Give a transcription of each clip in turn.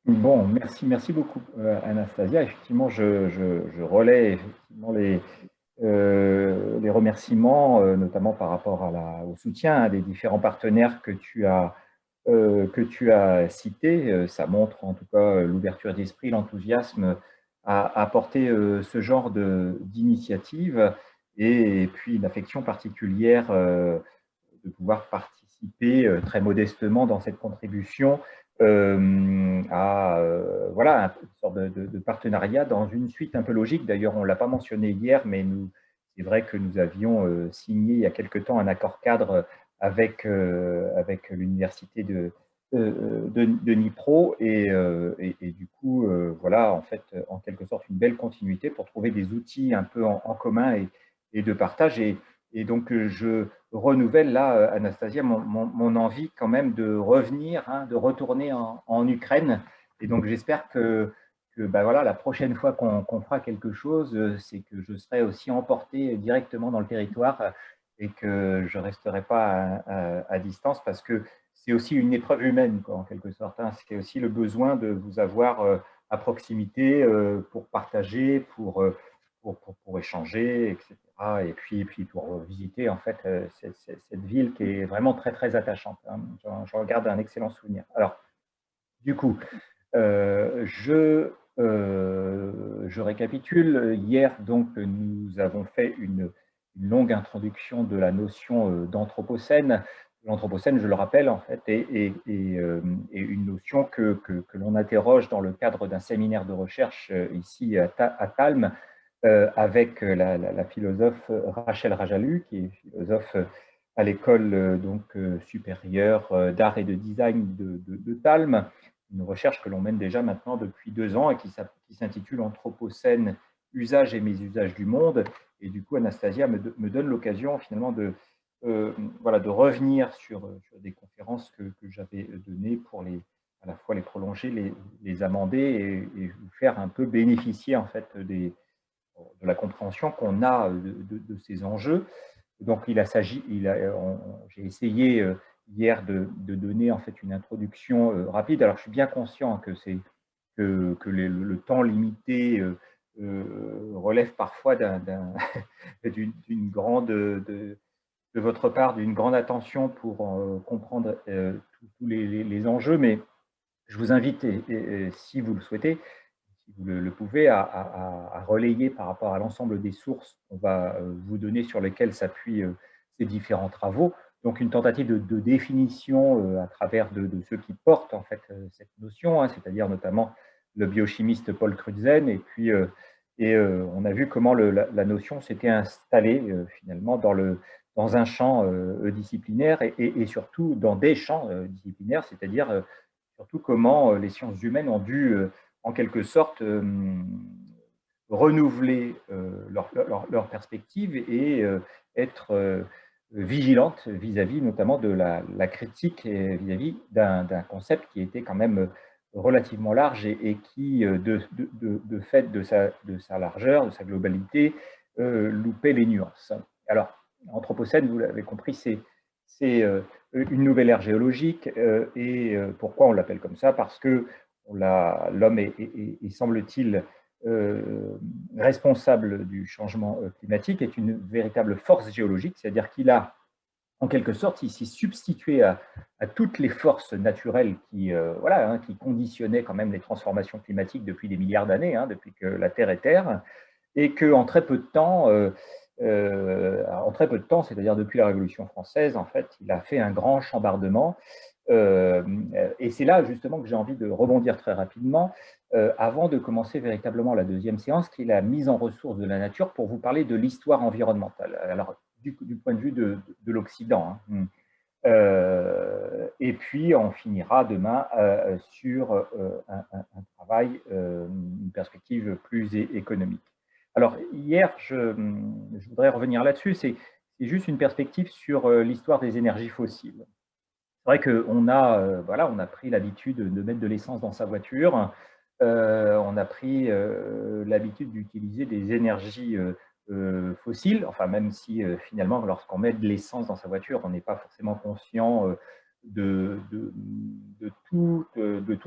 Bon, merci beaucoup, Anastasia. Effectivement, je relais effectivement les remerciements, notamment par rapport au soutien des différents partenaires que tu as cités. Ça montre en tout cas l'ouverture d'esprit, l'enthousiasme à porter ce genre d'initiative et puis l'affection particulière de pouvoir participer très modestement dans cette contribution à voilà, une sorte de partenariat dans une suite un peu logique. D'ailleurs, on ne l'a pas mentionné hier, mais c'est vrai que nous avions signé il y a quelque temps un accord cadre avec l'université de Nipro et du coup, voilà, en fait, en quelque sorte, une belle continuité pour trouver des outils un peu en commun et de partage. Et donc, je renouvelle là, Anastasia, mon envie quand même de revenir, hein, de retourner en Ukraine. Et donc, j'espère que bah voilà, la prochaine fois qu'on fera quelque chose, c'est que je serai aussi emporté directement dans le territoire et que je ne resterai pas à distance parce que c'est aussi une épreuve humaine, quoi, en quelque sorte. Hein. C'est aussi le besoin de vous avoir à proximité pour partager, pour échanger, etc. Et puis pour visiter en fait cette ville qui est vraiment très attachante. Hein. J'en garde un excellent souvenir. Alors, du coup, je récapitule. Hier, donc, nous avons fait une longue introduction de la notion d'anthropocène. L'anthropocène, je le rappelle, en fait, est une notion que l'on interroge dans le cadre d'un séminaire de recherche ici à Talm, avec la philosophe Rachel Rajalu, qui est philosophe à l'école supérieure d'art et de design de Talm, une recherche que l'on mène déjà maintenant depuis 2 ans et qui s'intitule Anthropocène, usage et mésusage du monde. Et du coup, Anastasia me donne l'occasion finalement voilà, de revenir sur des conférences que j'avais données pour à la fois les prolonger, les amender et vous faire un peu bénéficier en fait de la compréhension qu'on a de ces enjeux. Donc, j'ai essayé hier de donner en fait une introduction rapide. Alors, je suis bien conscient que le temps limité relève parfois d'une grande de votre part d'une grande attention pour comprendre tous les enjeux, mais je vous invite, si vous le souhaitez, si vous le pouvez, à relayer par rapport à l'ensemble des sources qu'on va vous donner sur lesquelles s'appuient ces différents travaux. Donc, une tentative de définition à travers de ceux qui portent en fait cette notion, hein, c'est-à-dire notamment le biochimiste Paul Crutzen, et puis on a vu comment la notion s'était installée finalement dans un champ disciplinaire et surtout dans des champs disciplinaires, c'est-à-dire surtout comment les sciences humaines ont dû en quelque sorte renouveler leur perspective et être vigilante vis-à-vis notamment de la critique vis-à-vis d'un concept qui était quand même relativement large et qui, de fait de sa largeur, de sa globalité, loupait les nuances. Alors, Anthropocène, vous l'avez compris, c'est une nouvelle ère géologique et pourquoi on l'appelle comme ça? Parce que l'homme est semble-t-il, responsable du changement climatique, est une véritable force géologique, c'est-à-dire qu'il a, en quelque sorte, il s'est substitué à toutes les forces naturelles voilà, hein, qui conditionnaient quand même les transformations climatiques depuis des milliards d'années, hein, depuis que la Terre est Terre, et qu'en très peu de temps, c'est-à-dire depuis la Révolution française, en fait, il a fait un grand chambardement. Euh, et c'est là justement que j'ai envie de rebondir très rapidement avant de commencer véritablement la deuxième séance, qui est la mise en ressources de la nature, pour vous parler de l'histoire environnementale. Alors, du point de vue de l'Occident. Hein. Et puis, on finira demain sur un travail, une perspective plus économique. Alors, hier, je voudrais revenir là-dessus, c'est juste une perspective sur l'histoire des énergies fossiles. C'est vrai qu'on a, voilà, on a pris l'habitude de mettre de l'essence dans sa voiture, on a pris l'habitude d'utiliser des énergies fossiles, enfin même si finalement lorsqu'on met de l'essence dans sa voiture, on n'est pas forcément conscient de tous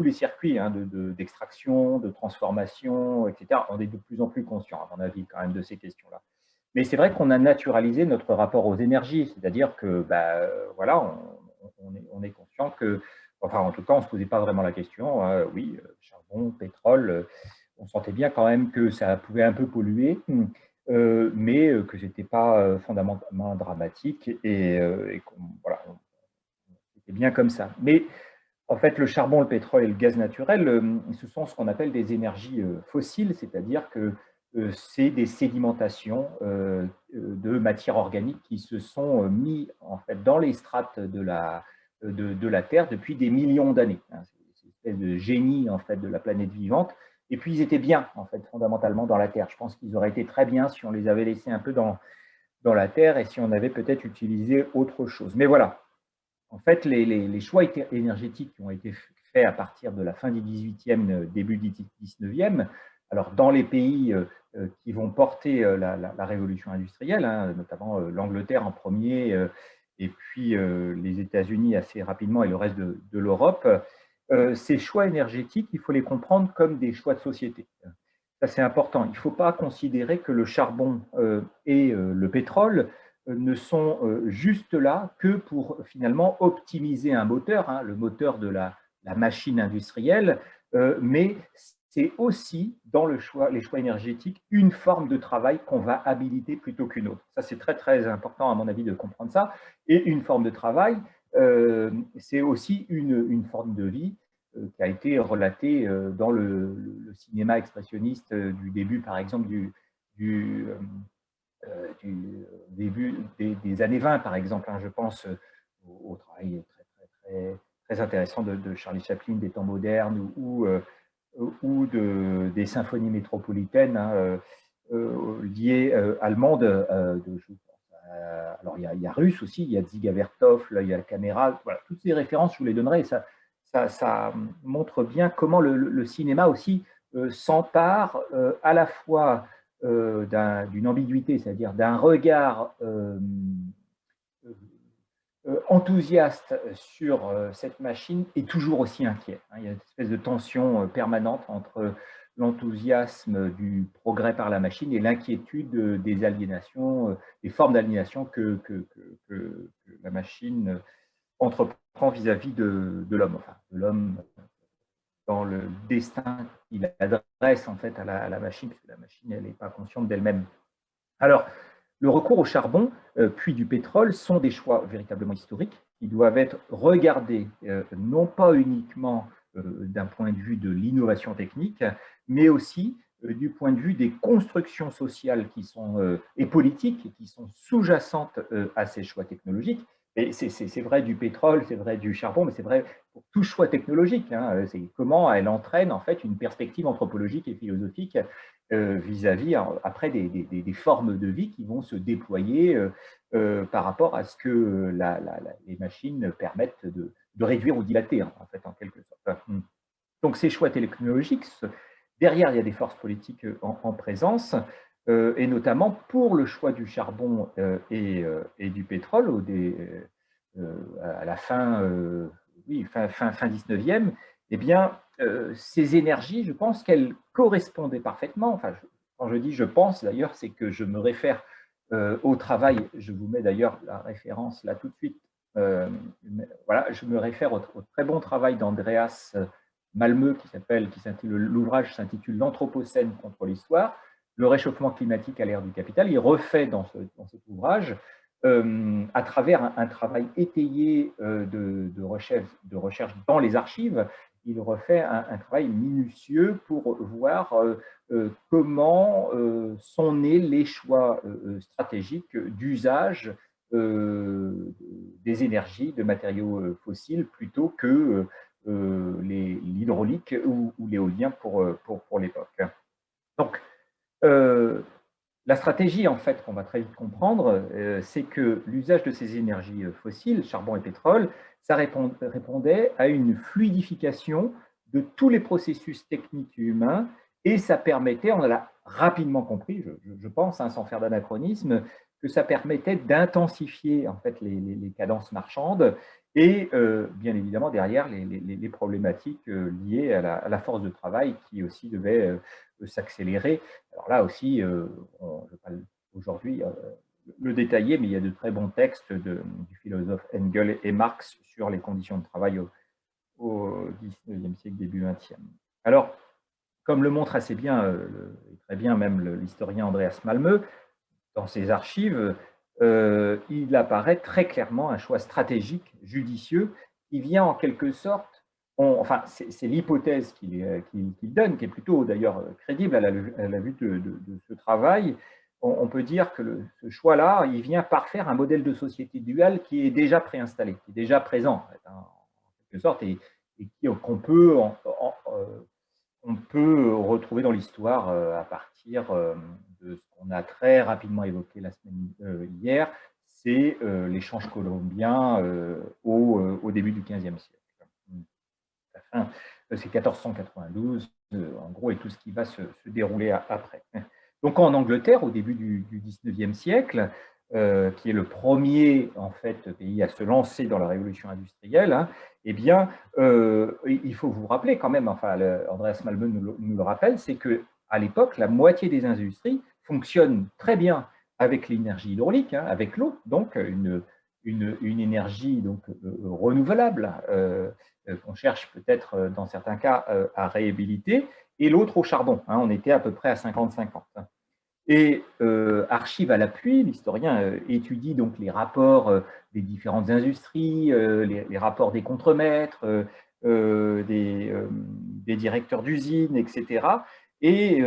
les circuits hein, d'extraction, de transformation, etc. On est de plus en plus conscient, à mon avis, quand même, de ces questions-là. Mais c'est vrai qu'on a naturalisé notre rapport aux énergies, c'est-à-dire que, voilà, on est conscient que, enfin, en tout cas, on ne se posait pas vraiment la question. Oui, charbon, pétrole, on sentait bien quand même que ça pouvait un peu polluer, mais que ce n'était pas fondamentalement dramatique et qu'on voilà, c'était bien comme ça. Mais en fait, le charbon, le pétrole et le gaz naturel, ce sont ce qu'on appelle des énergies fossiles, c'est-à-dire que c'est des sédimentations de matières organiques qui se sont mis en fait dans les strates de la Terre depuis des millions d'années. Hein. C'est une espèce de génie en fait de la planète vivante. Et puis ils étaient bien en fait fondamentalement dans la Terre. Je pense qu'ils auraient été très bien si on les avait laissés un peu dans la Terre et si on avait peut-être utilisé autre chose. Mais voilà, en fait, les choix énergétiques qui ont été faits à partir de la fin du 18e, début du 19e, alors dans les pays qui vont porter la révolution industrielle, hein, notamment l'Angleterre en premier, et puis les États-Unis assez rapidement et le reste de l'Europe, ces choix énergétiques, il faut les comprendre comme des choix de société. Ça, c'est important. Il ne faut pas considérer que le charbon et le pétrole ne sont juste là que pour finalement optimiser un moteur, hein, le moteur de la machine industrielle, mais c'est aussi dans les choix énergétiques une forme de travail qu'on va habiliter plutôt qu'une autre. Ça, c'est très, très important à mon avis de comprendre ça. Et une forme de travail, c'est aussi une forme de vie qui a été relatée dans le cinéma expressionniste du début, par exemple, du début des années 20, par exemple. Hein, je pense au travail très intéressant de Charlie Chaplin, des temps modernes, ou des symphonies métropolitaines hein, liées allemandes. Alors, il y a russe aussi, il y a Dziga Vertov, là, il y a Caméra. Voilà, toutes ces références, je vous les donnerai. Ça montre bien comment le cinéma aussi s'empare à la fois d'une ambiguïté, c'est-à-dire d'un regard enthousiaste sur cette machine et toujours aussi inquiet. Il y a une espèce de tension permanente entre l'enthousiasme du progrès par la machine et l'inquiétude des aliénations, des formes d'aliénation que la machine entreprend vis-à-vis de l'homme, enfin, de l'homme dans le destin qu'il adresse en fait à la machine, puisque la machine, elle n'est pas consciente d'elle-même. Alors, le recours au charbon, puis du pétrole, sont des choix véritablement historiques qui doivent être regardés non pas uniquement d'un point de vue de l'innovation technique, mais aussi du point de vue des constructions sociales qui sont, et politiques qui sont sous-jacentes à ces choix technologiques. Et c'est vrai du pétrole, c'est vrai du charbon, mais c'est vrai pour tout choix technologique. Hein. C'est comment elle entraîne en fait une perspective anthropologique et philosophique vis-à-vis après des formes de vie qui vont se déployer par rapport à ce que les machines permettent de réduire ou dilater, en fait, en quelque sorte. Donc ces choix technologiques, derrière il y a des forces politiques en présence, et notamment pour le choix du charbon et du pétrole à la fin, oui, fin 19e, eh bien, ces énergies, je pense qu'elles correspondaient parfaitement. Enfin, quand je dis je pense, d'ailleurs, c'est que je me réfère au travail. Je vous mets d'ailleurs la référence là tout de suite. Voilà, je me réfère au très bon travail d'Andreas Malmö l'ouvrage s'intitule L'Anthropocène contre l'histoire, le réchauffement climatique à l'ère du capital. Il refait dans cet ouvrage à travers un travail étayé de recherche dans les archives, il refait un travail minutieux pour voir comment sont nés les choix stratégiques d'usage des énergies, de matériaux fossiles, plutôt que l'hydraulique ou l'éolien pour l'époque. Donc, la stratégie, en fait, qu'on va très vite comprendre, c'est que l'usage de ces énergies fossiles, charbon et pétrole, ça répondait à une fluidification de tous les processus techniques et humains, et ça permettait, on l'a rapidement compris, je pense, hein, sans faire d'anachronisme, que ça permettait d'intensifier en fait les cadences marchandes et bien évidemment derrière les problématiques liées à la force de travail qui aussi devaient s'accélérer. Alors là aussi, je ne vais pas aujourd'hui le détailler, mais il y a de très bons textes du philosophe Engels et Marx sur les conditions de travail au 19e siècle, début 20e. Alors, comme le montre assez bien, et très bien même l'historien Andreas Malmö, dans ses archives, il apparaît très clairement un choix stratégique, judicieux, qui vient en quelque sorte, enfin c'est l'hypothèse qu'il donne, qui est plutôt d'ailleurs crédible à la vue de ce travail. On peut dire que ce choix-là, il vient parfaire un modèle de société duale qui est déjà préinstallé, qui est déjà présent en, fait, hein, en quelque sorte, et qu'on peut on peut retrouver dans l'histoire à partir de ce qu'on a très rapidement évoqué la semaine hier, c'est l'échange colombien au début du XVe siècle. C'est 1492, en gros, et tout ce qui va se dérouler après. Donc en Angleterre, au début du XIXe siècle, qui est le premier en fait, pays à se lancer dans la révolution industrielle, hein, eh bien, il faut vous rappeler quand même, enfin, Andreas Malmö nous le rappelle, c'est qu'à l'époque, la moitié des industries fonctionnent très bien avec l'énergie hydraulique, hein, avec l'eau, donc une énergie donc, renouvelable, qu'on cherche peut-être dans certains cas à réhabiliter, et l'autre au charbon. Hein, on était à peu près à 50-50. Et archive à l'appui, l'historien étudie donc les rapports des différentes industries, les rapports des contremaîtres, des directeurs d'usines, etc. Et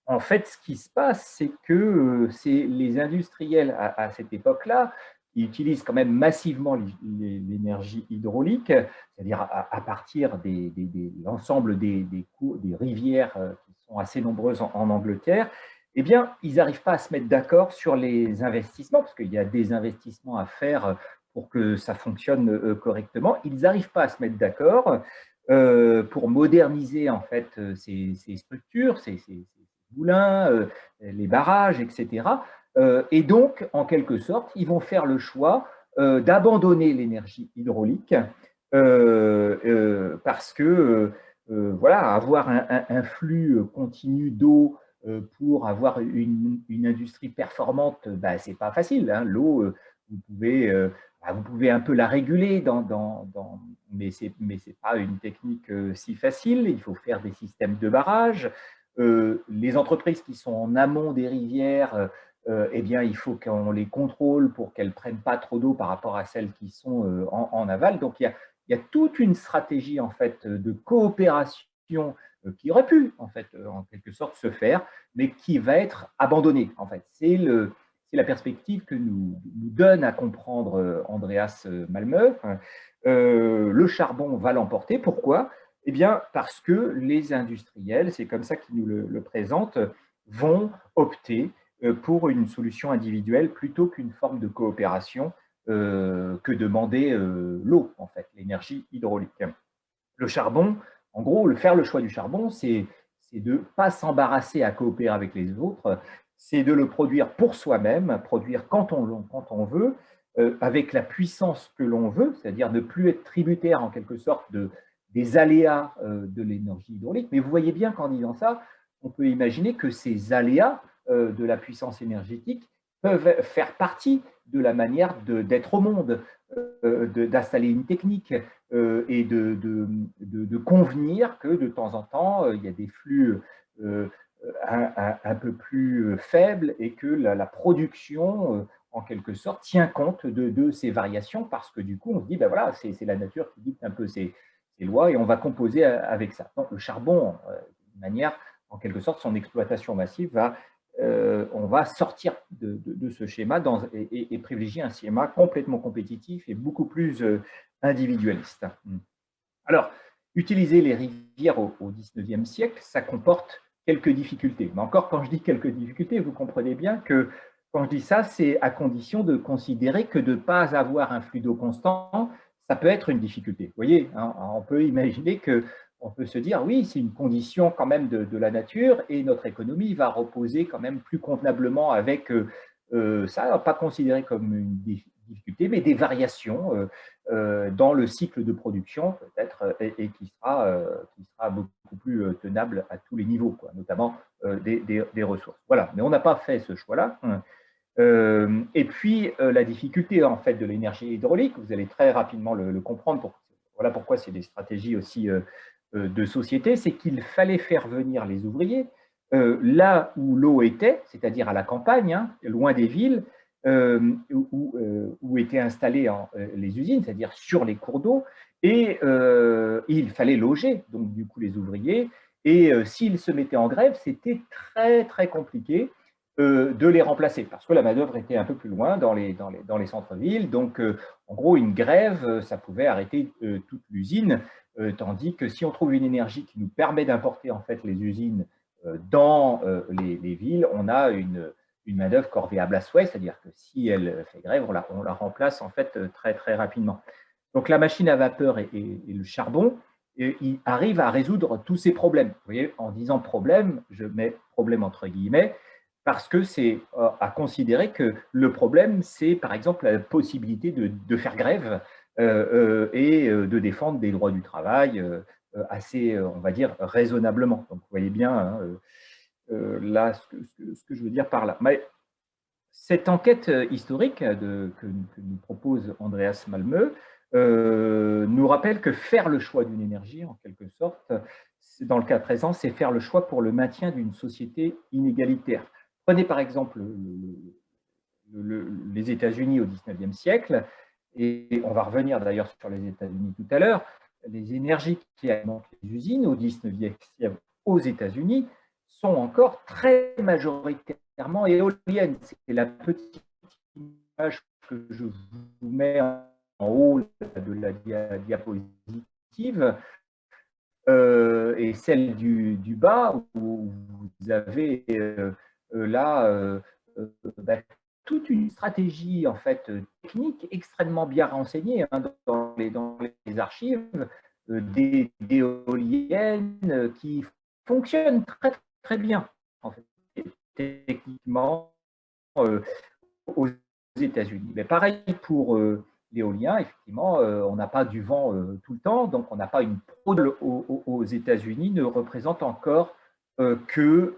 en fait, ce qui se passe, c'est que c'est les industriels à cette époque-là, qui utilisent quand même massivement l'énergie hydraulique, c'est-à-dire à partir de l'ensemble des rivières qui sont assez nombreuses en Angleterre, eh bien, ils n'arrivent pas à se mettre d'accord sur les investissements, parce qu'il y a des investissements à faire pour que ça fonctionne correctement. Ils n'arrivent pas à se mettre d'accord pour moderniser en fait ces structures, ces moulins, les barrages, etc. Et donc, en quelque sorte, ils vont faire le choix d'abandonner l'énergie hydraulique parce que voilà, avoir un flux continu d'eau pour avoir une industrie performante, bah, ce n'est pas facile. Hein. L'eau, vous pouvez un peu la réguler, mais ce n'est pas une technique si facile. Il faut faire des systèmes de barrage. Les entreprises qui sont en amont des rivières, eh bien, il faut qu'on les contrôle pour qu'elles ne prennent pas trop d'eau par rapport à celles qui sont en aval. Donc, il y a toute une stratégie en fait, de coopération qui aurait pu, en fait, en quelque sorte, se faire, mais qui va être abandonnée. En fait, c'est la perspective que nous donne à comprendre Andreas Malmö. Le charbon va l'emporter. Pourquoi? Eh bien, parce que les industriels, c'est comme ça qu'ils nous le présentent, vont opter pour une solution individuelle plutôt qu'une forme de coopération que demander l'eau, en fait, l'énergie hydraulique. Le charbon, en gros, faire le choix du charbon, c'est de ne pas s'embarrasser à coopérer avec les autres, c'est de le produire pour soi-même, produire quand on veut, avec la puissance que l'on veut, c'est-à-dire ne plus être tributaire en quelque sorte des aléas de l'énergie hydraulique. Mais vous voyez bien qu'en disant ça, on peut imaginer que ces aléas de la puissance énergétique peuvent faire partie de la manière d'être au monde, d'installer une technique et de convenir que de temps en temps, il y a des flux un peu plus faibles et que la production, en quelque sorte, tient compte de ces variations parce que du coup, on se dit, ben voilà, c'est la nature qui dicte un peu ces lois et on va composer avec ça. Donc, le charbon, d'une manière, en quelque sorte, son exploitation massive on va sortir de ce schéma et privilégier un schéma complètement compétitif et beaucoup plus individualiste. Alors, utiliser les rivières au XIXe siècle, ça comporte quelques difficultés. Mais encore, quand je dis quelques difficultés, vous comprenez bien que quand je dis ça, c'est à condition de considérer que de ne pas avoir un flux d'eau constant, ça peut être une difficulté. Vous voyez, hein, on peut imaginer que on peut se dire, oui, c'est une condition quand même de la nature et notre économie va reposer quand même plus convenablement avec ça, pas considéré comme une difficulté, mais des variations dans le cycle de production peut-être et qui sera beaucoup plus tenable à tous les niveaux, quoi, notamment des ressources. Voilà, mais on n'a pas fait ce choix-là. Et puis, la difficulté en fait de l'énergie hydraulique, vous allez très rapidement le comprendre, voilà pourquoi c'est des stratégies aussi de société, c'est qu'il fallait faire venir les ouvriers là où l'eau était, c'est-à-dire à la campagne, hein, loin des villes, où étaient installées les usines, c'est-à-dire sur les cours d'eau, et il fallait loger, donc du coup, les ouvriers, et s'ils se mettaient en grève, c'était très, très compliqué de les remplacer, parce que la main-d'œuvre était un peu plus loin dans les centres-villes. Donc, en gros, une grève, ça pouvait arrêter toute l'usine, tandis que si on trouve une énergie qui nous permet d'importer en fait les usines dans les villes, on a une main-d'œuvre corvéable à souhait, c'est-à-dire que si elle fait grève, on la remplace en fait très, très rapidement. Donc, la machine à vapeur et le charbon, il arrive à résoudre tous ces problèmes. Vous voyez, en disant problème, je mets problème entre guillemets, parce que c'est à considérer que le problème, c'est par exemple la possibilité de faire grève et de défendre des droits du travail assez, on va dire, raisonnablement. Donc, vous voyez bien hein, là ce que je veux dire par là. Mais cette enquête historique que nous propose Andreas Malmö nous rappelle que faire le choix d'une énergie, en quelque sorte, dans le cas présent, c'est faire le choix pour le maintien d'une société inégalitaire. Prenez par exemple les États-Unis au XIXe siècle, et on va revenir d'ailleurs sur les États-Unis tout à l'heure. Les énergies qui alimentent les usines au XIXe siècle aux États-Unis sont encore très majoritairement éoliennes. C'est la petite image que je vous mets en haut de la diapositive et celle du bas où vous avez là bah, toute une stratégie en fait technique extrêmement bien renseignée hein, dans les archives d'éoliennes qui fonctionnent très très bien en fait, techniquement aux États-Unis. Mais pareil pour l'éolien, effectivement, on n'a pas du vent tout le temps, donc on n'a pas une pro aux États-Unis ne représente encore que,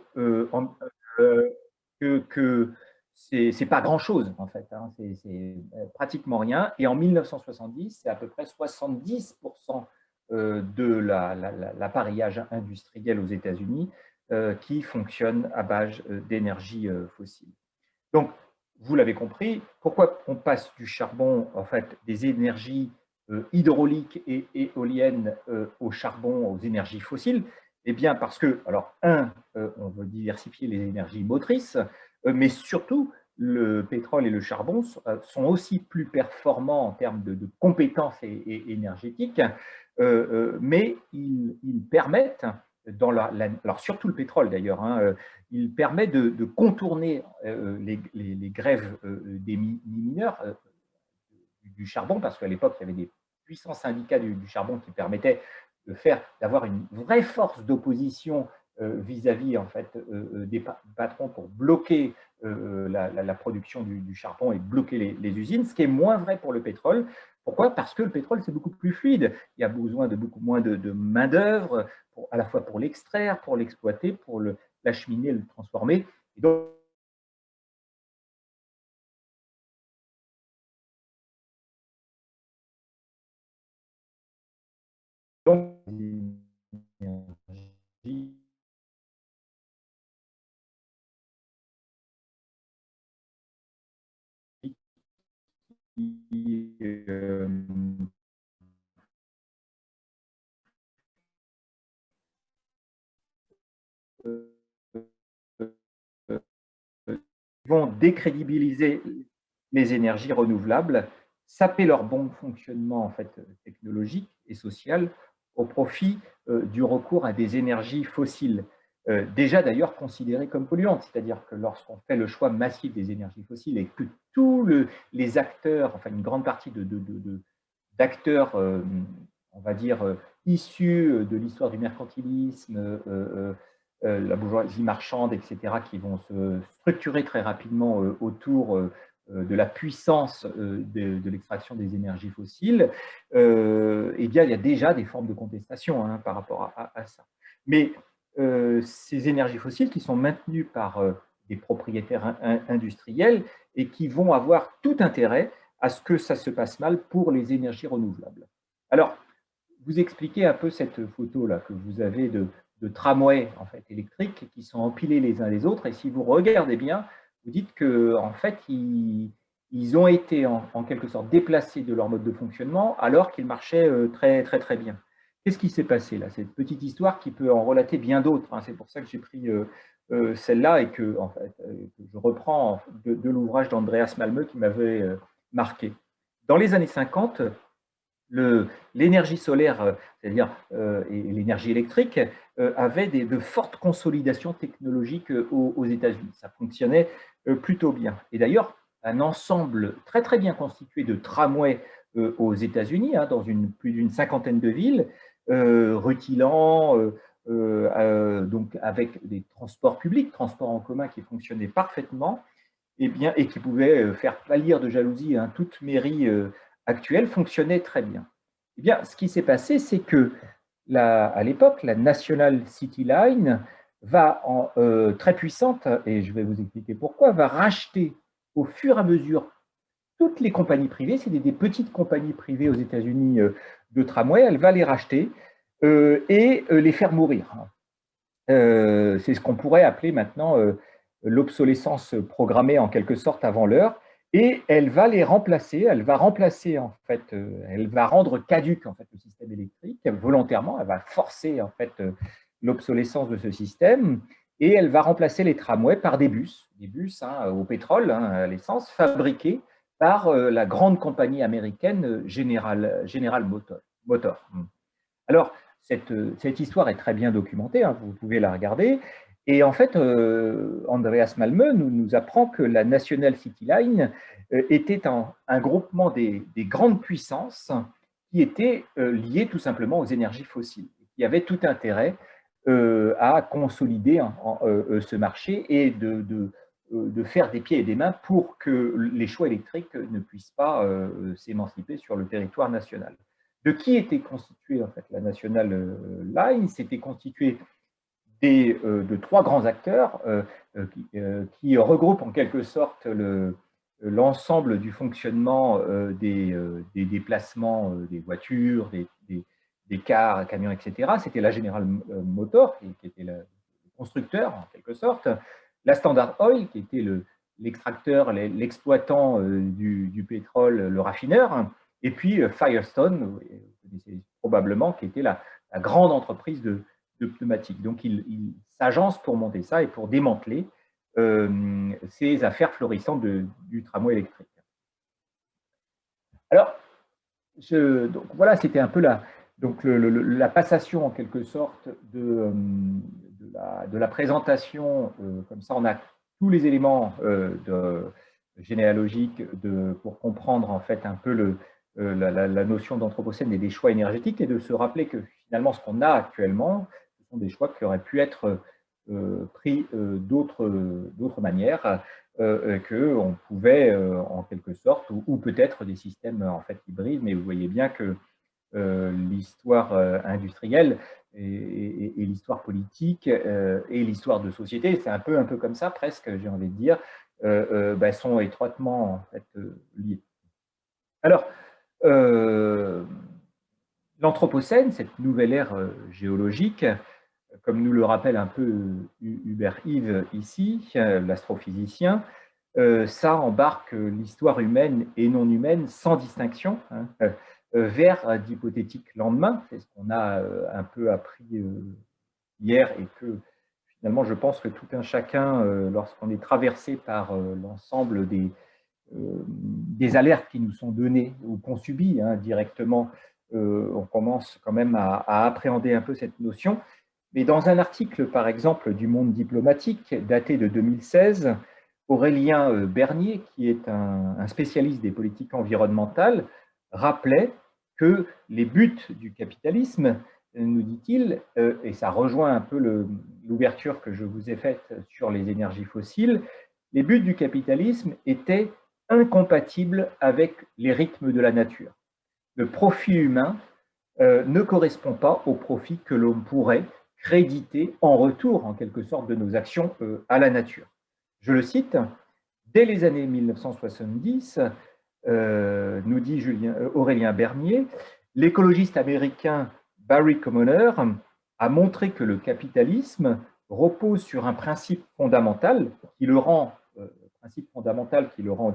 que c'est pas grand-chose en fait, hein, c'est pratiquement rien. Et en 1970, c'est à peu près 70% de l'appareillage industriel aux États-Unis qui fonctionne à base d'énergie fossile. Donc, vous l'avez compris, pourquoi on passe du charbon, en fait, des énergies hydrauliques et éoliennes au charbon, aux énergies fossiles? Eh bien, parce que, alors, on veut diversifier les énergies motrices, mais surtout, le pétrole et le charbon sont aussi plus performants en termes de compétences énergétiques, mais ils permettent, alors surtout le pétrole d'ailleurs, hein, il permet de contourner les grèves des mineurs du charbon, parce qu'à l'époque, il y avait des puissants syndicats du charbon qui permettaient d'avoir une vraie force d'opposition vis-à-vis en fait, des patrons pour bloquer la production du charbon et bloquer les usines, ce qui est moins vrai pour le pétrole. Pourquoi? Parce que le pétrole, c'est beaucoup plus fluide. Il y a besoin de beaucoup moins de main-d'œuvre, à la fois pour l'extraire, pour l'exploiter, pour l'acheminer, le transformer. Et donc vont décrédibiliser les énergies renouvelables, saper leur bon fonctionnement en fait, technologique et social au profit du recours à des énergies fossiles, déjà d'ailleurs considérées comme polluantes. C'est-à-dire que lorsqu'on fait le choix massif des énergies fossiles et que tous les acteurs, enfin une grande partie d'acteurs, on va dire, issus de l'histoire du mercantilisme, la bourgeoisie marchande, etc., qui vont se structurer très rapidement autour de la puissance de l'extraction des énergies fossiles, eh bien, il y a déjà des formes de contestation hein, par rapport à ça. Mais ces énergies fossiles qui sont maintenues par des propriétaires industriels et qui vont avoir tout intérêt à ce que ça se passe mal pour les énergies renouvelables. Alors, vous expliquez un peu cette photo-là que vous avez de tramways en fait, électriques qui sont empilés les uns les autres. Et si vous regardez bien, vous dites qu'en fait, ils ont été en quelque sorte déplacés de leur mode de fonctionnement alors qu'ils marchaient très bien. Qu'est-ce qui s'est passé là? Cette petite histoire qui peut en relater bien d'autres. Hein. C'est pour ça que j'ai pris celle-là et que, en fait, que je reprends de l'ouvrage d'Andreas Malmö qui m'avait marqué. Dans les années 50, l'énergie solaire, c'est-à-dire et l'énergie électrique, avait de fortes consolidations technologiques aux États-Unis. Ça fonctionnait plutôt bien. Et d'ailleurs, un ensemble très bien constitué de tramways aux États-Unis, hein, dans plus d'une cinquantaine de villes, rutilant, donc avec des transports publics, transports en commun qui fonctionnaient parfaitement, et qui pouvaient faire pâlir de jalousie hein, toute mairie actuelle, fonctionnait très bien. Eh bien, ce qui s'est passé, c'est que à l'époque, la National City Line va très puissante, et je vais vous expliquer pourquoi, va racheter au fur et à mesure toutes les compagnies privées, c'est des petites compagnies privées aux États-Unis de tramway, elle va les racheter et les faire mourir. C'est ce qu'on pourrait appeler maintenant l'obsolescence programmée en quelque sorte avant l'heure, et elle va les remplacer, elle va remplacer en fait, elle va rendre caduque en fait le système électrique volontairement, elle va forcer en fait l'obsolescence de ce système, et elle va remplacer les tramways par des bus hein, au pétrole, hein, à l'essence, fabriqués par la grande compagnie américaine General Motors. Alors, cette histoire est très bien documentée, hein, vous pouvez la regarder. Et en fait, Andreas Malmö nous apprend que la National City Line était un groupement des grandes puissances qui étaient liées tout simplement aux énergies fossiles, qui avaient tout intérêt à consolider ce marché et de faire des pieds et des mains pour que les choix électriques ne puissent pas s'émanciper sur le territoire national. De qui était constituée en fait la National Line? C'était constitué de trois grands acteurs qui regroupent en quelque sorte l'ensemble du fonctionnement des déplacements des voitures, des cars, camions, etc. C'était la General Motors, qui était le constructeur en quelque sorte, la Standard Oil, qui était l'extracteur, l'exploitant du pétrole, le raffineur, et puis Firestone, vous connaissez probablement, qui était la grande entreprise de pneumatiques. Donc, il s'agence pour monter ça et pour démanteler ces affaires florissantes du tramway électrique. Alors, donc voilà, c'était un peu la passation en quelque sorte de la présentation. Comme ça, on a tous les éléments généalogiques pour comprendre en fait un peu la notion d'anthropocène et des choix énergétiques, et de se rappeler que finalement ce qu'on a actuellement, ce sont des choix qui auraient pu être pris d'autres manières, qu'on pouvait en quelque sorte, ou peut-être des systèmes en fait hybrides, mais vous voyez bien que l'histoire industrielle et l'histoire politique et l'histoire de société, c'est un peu comme ça presque, j'ai envie de dire, sont étroitement en fait, liées. Alors, l'Anthropocène, cette nouvelle ère géologique, comme nous le rappelle un peu Hubert Yves ici, l'astrophysicien, ça embarque l'histoire humaine et non humaine sans distinction hein, vers d'hypothétiques lendemains. C'est ce qu'on a un peu appris hier, et que finalement je pense que tout un chacun, lorsqu'on est traversé par l'ensemble des alertes qui nous sont données ou qu'on subit hein, directement, on commence quand même à appréhender un peu cette notion. Mais dans un article, par exemple, du Monde diplomatique, daté de 2016, Aurélien Bernier, qui est un spécialiste des politiques environnementales, rappelait que les buts du capitalisme nous dit-il, et ça rejoint un peu l'ouverture que je vous ai faite sur les énergies fossiles, les buts du capitalisme étaient incompatibles avec les rythmes de la nature. Le profit humain ne correspond pas au profit que l'on pourrait créditer en retour, en quelque sorte, de nos actions à la nature. Je le cite, dès les années 1970, nous dit Aurélien Bernier, l'écologiste américain Barry Commoner a montré que le capitalisme repose sur un principe fondamental qui le rend,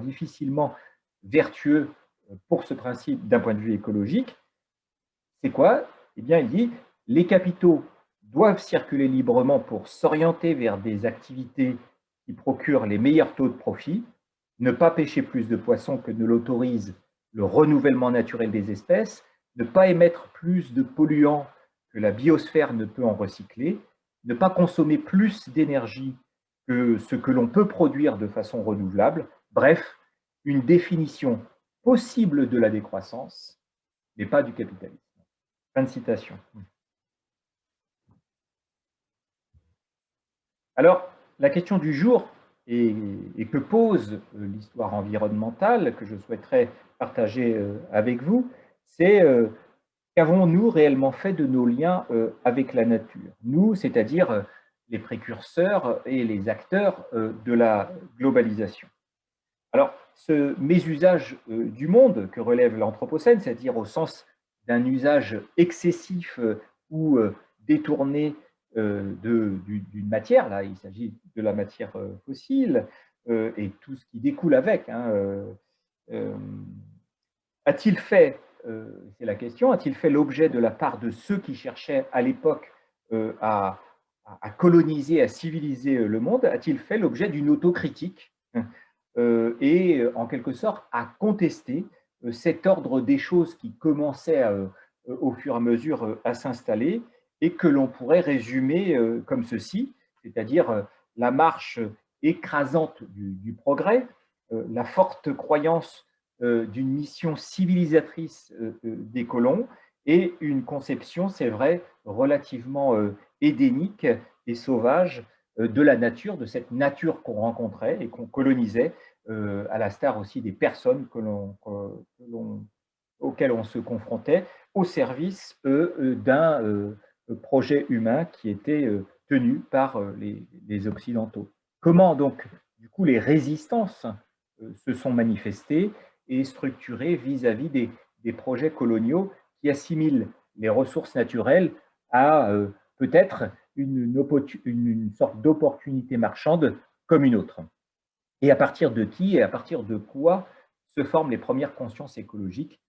difficilement vertueux pour ce principe d'un point de vue écologique. C'est quoi? Eh bien, il dit les capitaux doivent circuler librement pour s'orienter vers des activités qui procurent les meilleurs taux de profit, ne pas pêcher plus de poissons que ne l'autorise le renouvellement naturel des espèces, ne pas émettre plus de polluants que la biosphère ne peut en recycler, ne pas consommer plus d'énergie que ce que l'on peut produire de façon renouvelable. Bref, une définition possible de la décroissance, mais pas du capitalisme. Fin de citation. Alors, la question du jour et que pose l'histoire environnementale, que je souhaiterais partager avec vous, c'est qu'avons-nous réellement fait de nos liens avec la nature? Nous, c'est-à-dire les précurseurs et les acteurs de la globalisation. Alors, ce mésusage du monde que relève l'Anthropocène, c'est-à-dire au sens d'un usage excessif ou détourné d'une matière, là il s'agit de la matière fossile et tout ce qui découle avec, a-t-il fait, c'est la question, a-t-il fait l'objet de la part de ceux qui cherchaient à l'époque à coloniser, à civiliser le monde, a-t-il fait l'objet d'une autocritique et en quelque sorte à contester cet ordre des choses qui commençait au fur et à mesure à s'installer et que l'on pourrait résumer comme ceci, c'est-à-dire la marche écrasante du progrès, la forte croyance d'une mission civilisatrice des colons et une conception, c'est vrai, relativement édénique et sauvage de la nature, de cette nature qu'on rencontrait et qu'on colonisait, à la star aussi des personnes auxquelles on se confrontait, au service d'un projet humain qui était tenu par les Occidentaux. Comment donc, du coup, les résistances se sont manifestées et structurées vis-à-vis des projets coloniaux qui assimilent les ressources naturelles à peut-être une sorte d'opportunité marchande comme une autre. Et à partir de qui et à partir de quoi se forment les premières consciences écologiques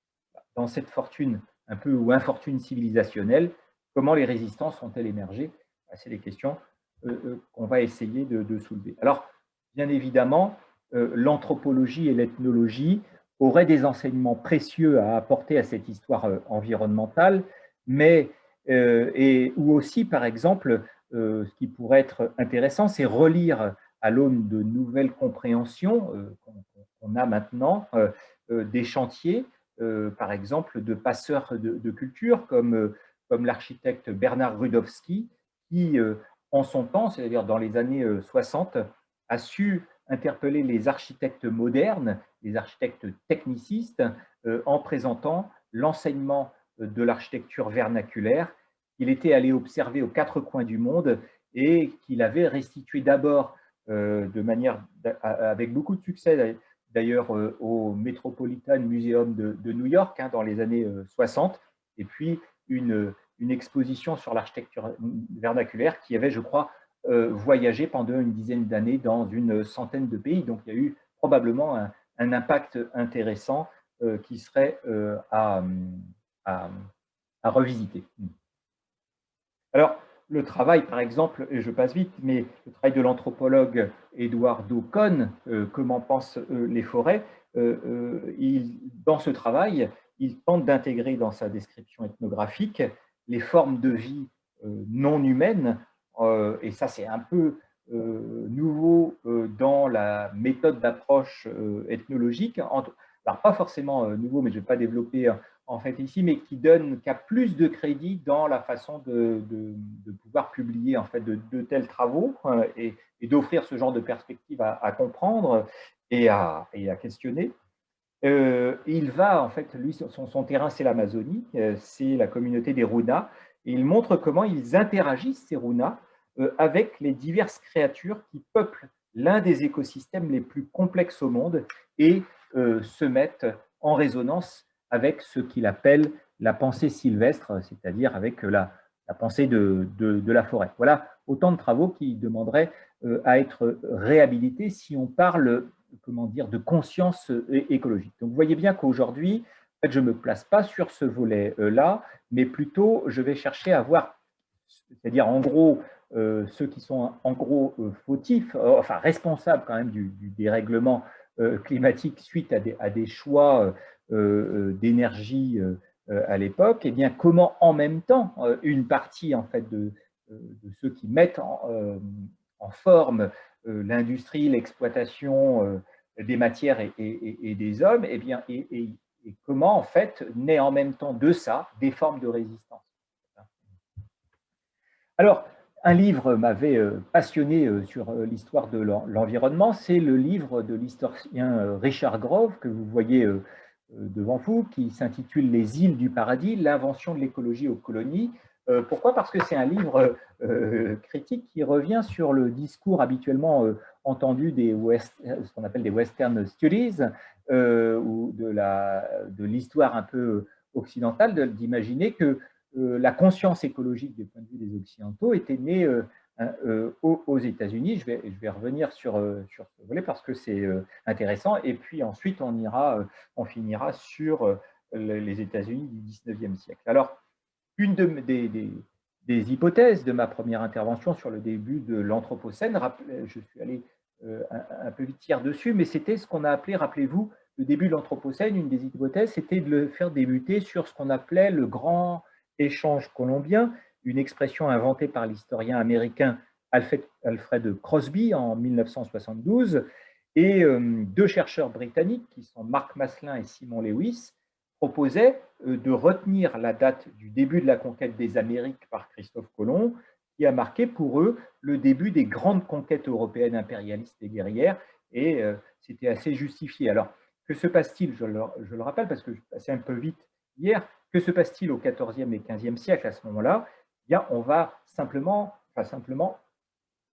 dans cette fortune un peu ou infortune civilisationnelle? Comment les résistances ont-elles émergé? C'est les questions qu'on va essayer de soulever. Alors, bien évidemment, l'anthropologie et l'ethnologie auraient des enseignements précieux à apporter à cette histoire environnementale, mais ou aussi, par exemple, ce qui pourrait être intéressant, c'est relire à l'aune de nouvelles compréhensions qu'on a maintenant des chantiers, par exemple, de passeurs de culture, comme l'architecte Bernard Rudowski, qui, en son temps, c'est-à-dire dans les années 60, a su interpeller les architectes modernes, les architectes technicistes, en présentant l'enseignement de l'architecture vernaculaire qu'il était allé observer aux quatre coins du monde et qu'il avait restitué d'abord avec beaucoup de succès d'ailleurs au Metropolitan Museum de New York dans les années 60, et puis une exposition sur l'architecture vernaculaire qui avait, je crois, voyagé pendant une dizaine d'années dans une centaine de pays. Donc, il y a eu probablement un impact intéressant qui serait à revisiter. Alors, le travail, par exemple, et je passe vite, mais le travail de l'anthropologue Eduardo Kohn, Comment pensent les forêts, dans ce travail, il tente d'intégrer dans sa description ethnographique les formes de vie non humaines, et ça c'est un peu nouveau dans la méthode d'approche ethnologique. Alors pas forcément nouveau, mais je ne vais pas développer en fait ici, mais qui a plus de crédit dans la façon de pouvoir publier en fait de tels travaux et d'offrir ce genre de perspective à comprendre et à questionner. Il va, en fait, lui, son terrain, c'est l'Amazonie, c'est la communauté des Runas, et il montre comment ils interagissent, ces Runas, avec les diverses créatures qui peuplent l'un des écosystèmes les plus complexes au monde et se mettent en résonance avec ce qu'il appelle la pensée sylvestre, c'est-à-dire avec la pensée de la forêt. Voilà autant de travaux qui demanderaient à être réhabilités si on parle, comment dire, de conscience écologique. Donc vous voyez bien qu'aujourd'hui, en fait, je ne me place pas sur ce volet-là, mais plutôt je vais chercher à voir, c'est-à-dire en gros, ceux qui sont en gros fautifs, enfin responsables quand même du dérèglement climatique suite à des choix d'énergie à l'époque, et bien comment en même temps une partie en fait de ceux qui mettent en forme l'industrie, l'exploitation des matières et des hommes, et bien et comment en fait naît en même temps de ça des formes de résistance. Alors, un livre m'avait passionné sur l'histoire de l'environnement, c'est le livre de l'historien Richard Grove, que vous voyez devant vous, qui s'intitule « Les îles du paradis, l'invention de l'écologie aux colonies ». Pourquoi? Parce que c'est un livre critique qui revient sur le discours habituellement entendu ce qu'on appelle des Western Studies, ou de l'histoire un peu occidentale, d'imaginer que la conscience écologique du point de vue des Occidentaux était née aux États-Unis. Je vais revenir sur ce volet parce que c'est intéressant. Et puis ensuite, on finira sur les États-Unis du 19e siècle. Alors, une des hypothèses de ma première intervention sur le début de l'Anthropocène, je suis allé un peu vite hier dessus, mais c'était ce qu'on a appelé, rappelez-vous, le début de l'Anthropocène. Une des hypothèses, c'était de le faire débuter sur ce qu'on appelait le grand échange colombien, une expression inventée par l'historien américain Alfred Crosby en 1972, et deux chercheurs britanniques qui sont Mark Maslin et Simon Lewis proposaient de retenir la date du début de la conquête des Amériques par Christophe Colomb, qui a marqué pour eux le début des grandes conquêtes européennes impérialistes et guerrières, et c'était assez justifié. Alors, que se passe-t-il? Je le rappelle parce que je passais un peu vite hier. Que se passe-t-il au XIVe et XVe siècle à ce moment-là? Eh bien, on va simplement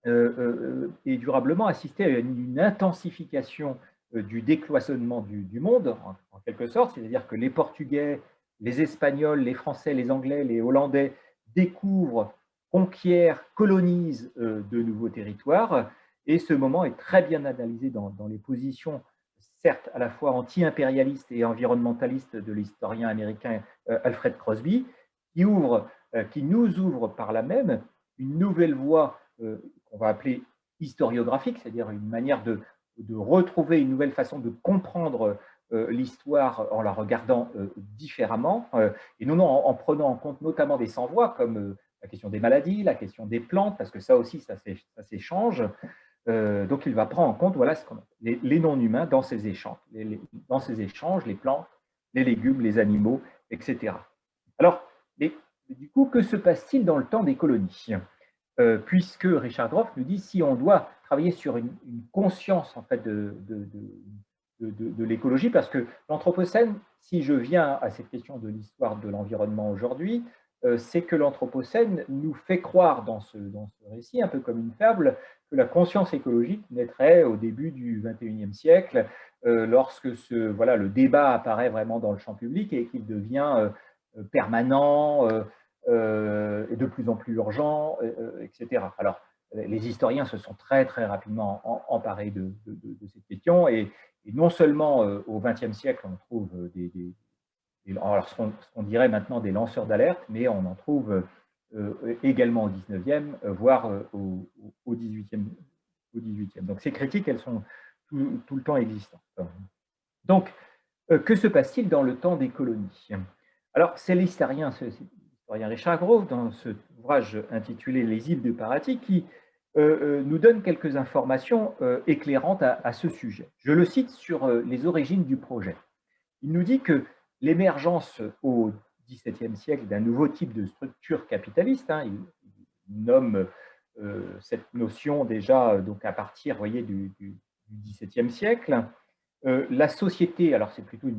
et durablement assister à une intensification du décloisonnement du monde, en quelque sorte, c'est-à-dire que les Portugais, les Espagnols, les Français, les Anglais, les Hollandais découvrent, conquièrent, colonisent de nouveaux territoires, et ce moment est très bien analysé dans les positions, certes à la fois anti-impérialistes et environnementalistes de l'historien américain Alfred Crosby, qui nous ouvre par là même une nouvelle voie qu'on va appeler historiographique, c'est-à-dire une manière de retrouver une nouvelle façon de comprendre l'histoire en la regardant différemment, et non en prenant en compte notamment des sans-voix comme la question des maladies, la question des plantes, parce que ça aussi, ça s'échange. Donc, il va prendre en compte voilà, les non-humains dans ces échanges, les plantes, les légumes, les animaux, etc. Alors, du coup, que se passe-t-il dans le temps des colonies? Puisque Richard Groff nous dit si on doit travailler sur une conscience en fait de l'écologie, parce que l'Anthropocène, si je viens à cette question de l'histoire de l'environnement aujourd'hui, c'est que l'Anthropocène nous fait croire dans ce récit, un peu comme une fable, que la conscience écologique naîtrait au début du XXIe siècle, lorsque le débat apparaît vraiment dans le champ public et qu'il devient permanent, et de plus en plus urgent, etc. Alors, les historiens se sont très rapidement emparés de cette question, et non seulement au XXe siècle, on trouve alors ce qu'on dirait maintenant des lanceurs d'alerte, mais on en trouve également au XIXe, voire au XVIIIe. Donc ces critiques, elles sont tout le temps existantes. Donc, que se passe-t-il dans le temps des colonies? Alors, c'est l'historien Richard Grove, dans cet ouvrage intitulé « Les îles du paradis », qui nous donne quelques informations éclairantes à ce sujet. Je le cite sur les origines du projet. Il nous dit que l'émergence au XVIIe siècle d'un nouveau type de structure capitaliste. Il nomme cette notion déjà donc à partir, voyez, du XVIIe siècle. La société, alors c'est plutôt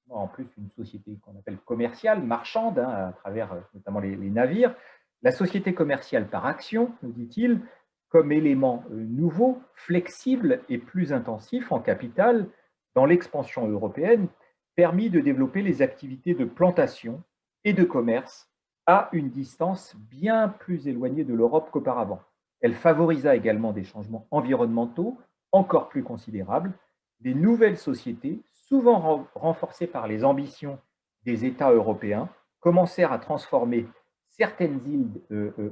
en plus une société qu'on appelle commerciale, marchande, à travers notamment les navires. La société commerciale par action, nous dit-il, comme élément nouveau, flexible et plus intensif en capital dans l'expansion européenne, permis de développer les activités de plantation et de commerce à une distance bien plus éloignée de l'Europe qu'auparavant. Elle favorisa également des changements environnementaux encore plus considérables. Des nouvelles sociétés, souvent renforcées par les ambitions des États européens, commencèrent à transformer certaines îles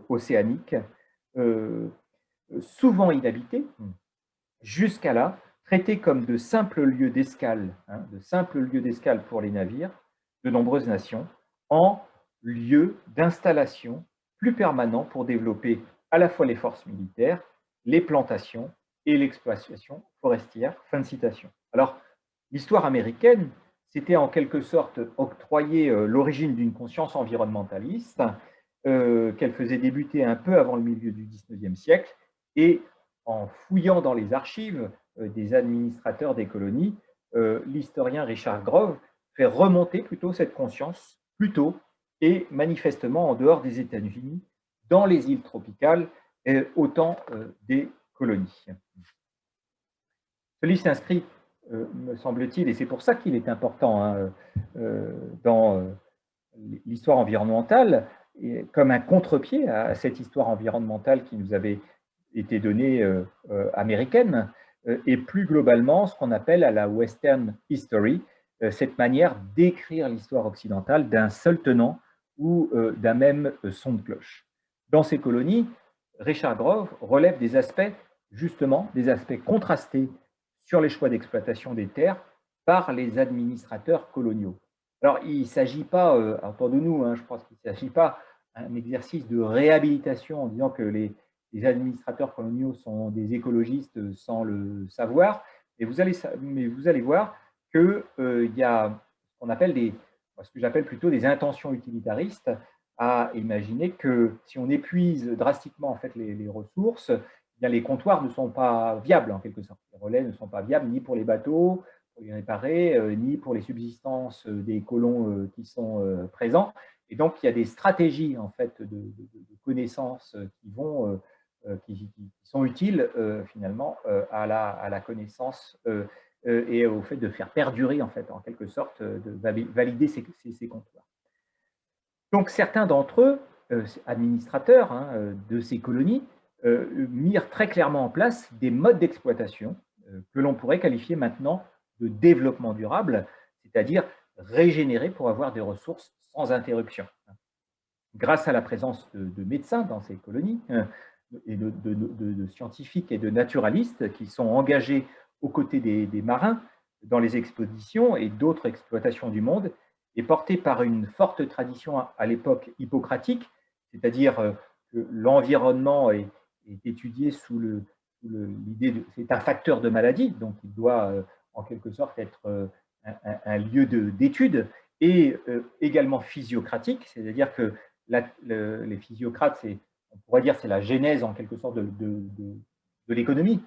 océaniques, souvent inhabitées, jusqu'à là, traitées comme de simples lieux d'escale, pour les navires de nombreuses nations, en lieux d'installation plus permanents pour développer à la fois les forces militaires, les plantations et l'exploitation forestière. Fin de citation. Alors, l'histoire américaine s'était en quelque sorte octroyé l'origine d'une conscience environnementaliste qu'elle faisait débuter un peu avant le milieu du XIXe siècle, et en fouillant dans les archives des administrateurs des colonies, l'historien Richard Grove fait remonter plutôt cette conscience, plus tôt, et manifestement en dehors des États-Unis, dans les îles tropicales, au temps des colonies. Ce livre s'inscrit, me semble-t-il, et c'est pour ça qu'il est important dans l'histoire environnementale, comme un contre-pied à cette histoire environnementale qui nous avait été donnée américaine, et plus globalement ce qu'on appelle à la Western History, cette manière d'écrire l'histoire occidentale d'un seul tenant ou d'un même son de cloche. Dans ces colonies, Richard Grove relève des aspects, justement, des aspects contrastés sur les choix d'exploitation des terres par les administrateurs coloniaux. Alors, il ne s'agit pas, entendons-nous, je pense qu'il ne s'agit pas d'un exercice de réhabilitation en disant que les administrateurs coloniaux sont des écologistes sans le savoir, mais vous allez voir qu'il y a ce qu'on appelle ce que j'appelle plutôt des intentions utilitaristes, à imaginer que si on épuise drastiquement en fait les ressources, eh bien, les comptoirs ne sont pas viables en quelque sorte. Les relais ne sont pas viables ni pour les bateaux, pour les réparer, ni pour les subsistances des colons qui sont présents. Et donc, il y a des stratégies en fait de connaissances qui sont utiles finalement à la connaissance et au fait de faire perdurer en fait en quelque sorte, de valider ces comptoirs. Donc certains d'entre eux, administrateurs de ces colonies, mirent très clairement en place des modes d'exploitation que l'on pourrait qualifier maintenant de développement durable, c'est-à-dire régénérer pour avoir des ressources sans interruption. Grâce à la présence de médecins dans ces colonies, et de scientifiques et de naturalistes qui sont engagés aux côtés des marins dans les expéditions et d'autres exploitations du monde, et portés par une forte tradition à l'époque hippocratique, c'est-à-dire que l'environnement est étudié sous l'idée de c'est un facteur de maladie, donc il doit en quelque sorte être un lieu d'étude, et également physiocratique, c'est-à-dire que les physiocrates, on pourrait dire c'est la genèse en quelque sorte de l'économie.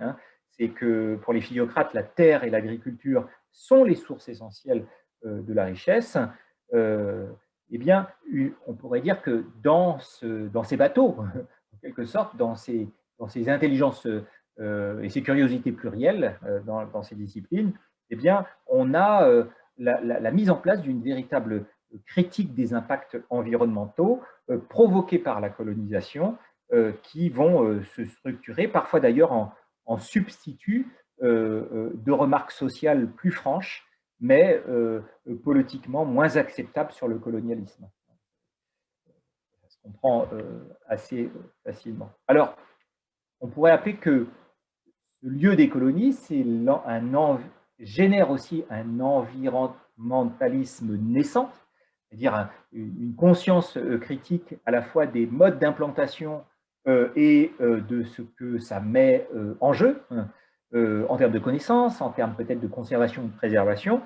C'est que pour les physiocrates, la terre et l'agriculture sont les sources essentielles de la richesse. Eh bien, on pourrait dire que dans ces bateaux, en quelque sorte, dans ces intelligences et ces curiosités plurielles dans ces disciplines, eh bien, on a la mise en place d'une véritable critique des impacts environnementaux provoqués par la colonisation, qui vont se structurer, parfois d'ailleurs en substitut de remarques sociales plus franches, mais politiquement moins acceptables sur le colonialisme. Ça se comprend assez facilement. Alors, on pourrait appeler que ce lieu des colonies, génère aussi un environnementalisme naissant, c'est-à-dire une conscience critique à la fois des modes d'implantation et de ce que ça met en jeu, en termes de connaissances, en termes peut-être de conservation ou de préservation.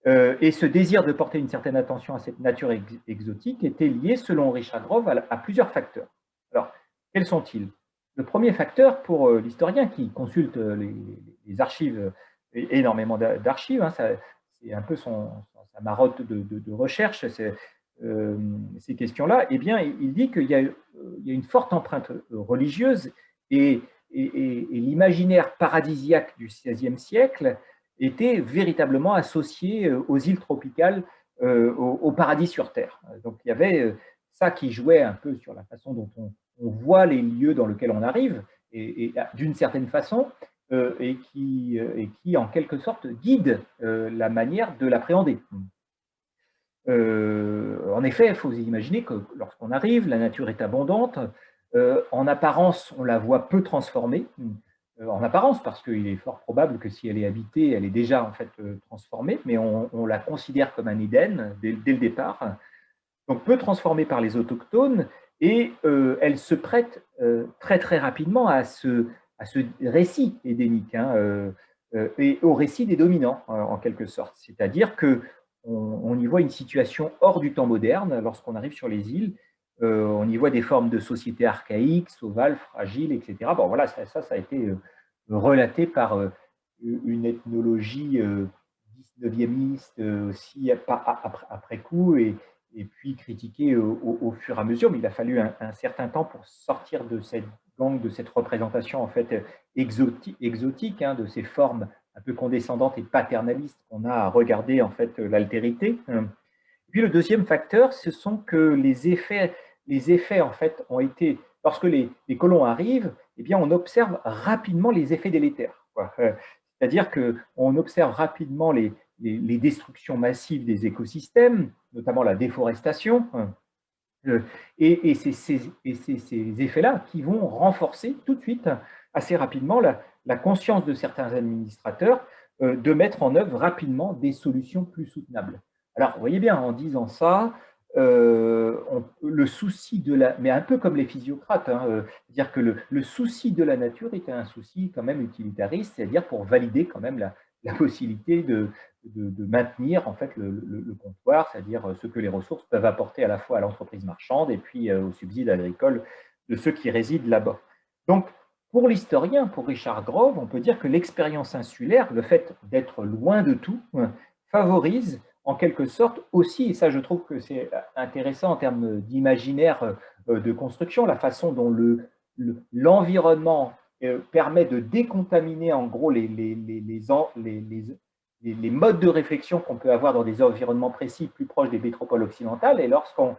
Et ce désir de porter une certaine attention à cette nature exotique était lié, selon Richard Grove, à plusieurs facteurs. Alors, quels sont-ils? Le premier facteur, pour l'historien qui consulte les archives, énormément d'archives, hein, c'est un peu sa marotte de recherche, ces questions-là, eh bien, il dit qu'il y a une forte empreinte religieuse et, l'imaginaire paradisiaque du XVIe siècle était véritablement associé aux îles tropicales, au paradis sur Terre. Donc il y avait ça qui jouait un peu sur la façon dont on voit les lieux dans lesquels on arrive, et d'une certaine façon, et qui, en quelque sorte, guide la manière de l'appréhender. En effet, il faut imaginer que lorsqu'on arrive, la nature est abondante. En apparence, on la voit peu transformée. En apparence, parce qu'il est fort probable que si elle est habitée, elle est déjà en fait transformée, mais on la considère comme un Éden dès le départ. Donc peu transformée par les autochtones, et elle se prête très très rapidement à ce récit édénique, hein, et au récit des dominants, en quelque sorte. C'est-à-dire que on y voit une situation hors du temps moderne lorsqu'on arrive sur les îles. On y voit des formes de sociétés archaïques, sauvages, fragiles, etc. Bon, voilà, ça a été relaté par une ethnologie 19e aussi après coup, et puis critiqué au fur et à mesure. Mais il a fallu un certain temps pour sortir de cette gangue, de cette représentation en fait exotique, hein, de ces formes un peu condescendantes et paternalistes qu'on a à regarder en fait l'altérité. Puis le deuxième facteur, ce sont que les effets en fait ont été, lorsque les colons arrivent, eh bien on observe rapidement les effets délétères. C'est-à-dire qu'on observe rapidement les destructions massives des écosystèmes, notamment la déforestation, et c'est ces effets-là qui vont renforcer tout de suite, assez rapidement, la conscience de certains administrateurs de mettre en œuvre rapidement des solutions plus soutenables. Alors, vous voyez bien, en disant ça, le souci de la... Mais un peu comme les physiocrates, hein, c'est-à-dire que le souci de la nature était un souci quand même utilitariste, c'est-à-dire pour valider quand même la possibilité de maintenir en fait le comptoir, c'est-à-dire ce que les ressources peuvent apporter à la fois à l'entreprise marchande et puis au subside agricole de ceux qui résident là-bas. Donc, pour l'historien, pour Richard Grove, on peut dire que l'expérience insulaire, le fait d'être loin de tout, favorise en quelque sorte aussi, et ça je trouve que c'est intéressant en termes d'imaginaire de construction, la façon dont l'environnement permet de décontaminer en gros les modes de réflexion qu'on peut avoir dans des environnements précis plus proches des métropoles occidentales. Et lorsqu'on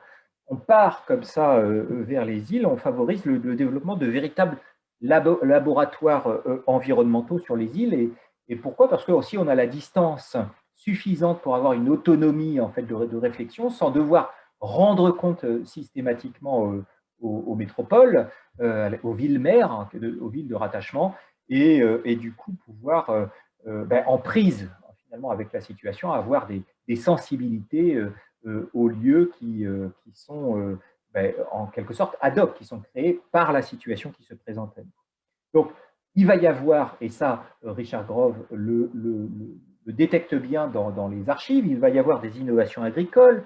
part comme ça vers les îles, on favorise le développement de véritables laboratoires environnementaux sur les îles. Et pourquoi? Parce que aussi on a la distance suffisante pour avoir une autonomie en fait de réflexion sans devoir rendre compte systématiquement aux métropoles, aux villes-mères, hein, aux villes de rattachement, et du coup pouvoir en prise finalement avec la situation, avoir des sensibilités aux lieux qui sont en quelque sorte ad hoc, qui sont créés par la situation qui se présente à nous. Donc, il va y avoir, et ça, Richard Grove le détecte bien dans les archives, il va y avoir des innovations agricoles,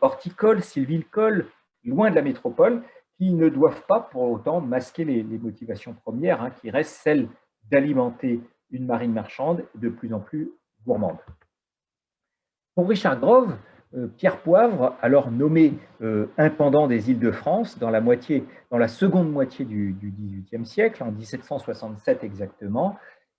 horticoles, sylvicoles, loin de la métropole, qui ne doivent pas pour autant masquer les motivations premières, hein, qui restent celles d'alimenter une marine marchande de plus en plus gourmande. Pour Richard Grove, Pierre Poivre, alors nommé intendant des Îles-de-France dans la seconde moitié du XVIIIe siècle, en 1767 exactement,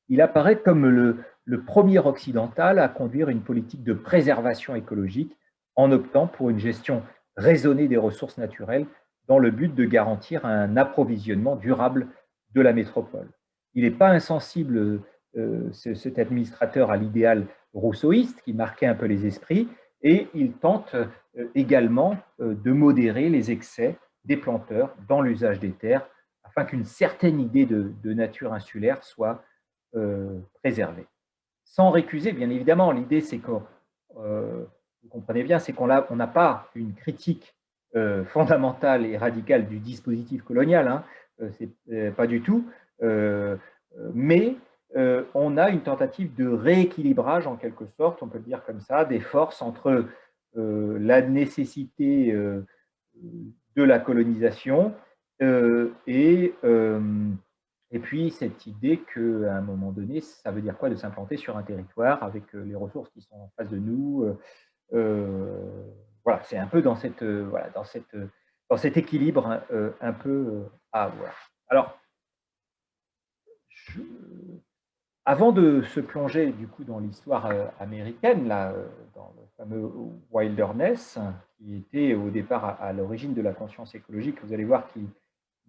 il apparaît comme le premier occidental à conduire une politique de préservation écologique en optant pour une gestion raisonnée des ressources naturelles dans le but de garantir un approvisionnement durable de la métropole. Il n'est pas insensible, cet administrateur, à l'idéal rousseauiste qui marquait un peu les esprits, et il tente également de modérer les excès des planteurs dans l'usage des terres afin qu'une certaine idée de nature insulaire soit préservée. Sans récuser, bien évidemment, l'idée c'est que, vous comprenez bien, c'est qu'on n'a pas une critique fondamentale et radicale du dispositif colonial, hein, c'est pas du tout, mais on a une tentative de rééquilibrage, en quelque sorte, on peut le dire comme ça, des forces entre la nécessité de la colonisation et puis cette idée qu'à un moment donné, ça veut dire quoi de s'implanter sur un territoire avec les ressources qui sont en face de nous. Voilà, c'est un peu dans, voilà, dans cet équilibre un peu à avoir. Alors, avant de se plonger du coup dans l'histoire américaine, là, dans le fameux Wilderness, qui était au départ à l'origine de la conscience écologique, vous allez voir qu'il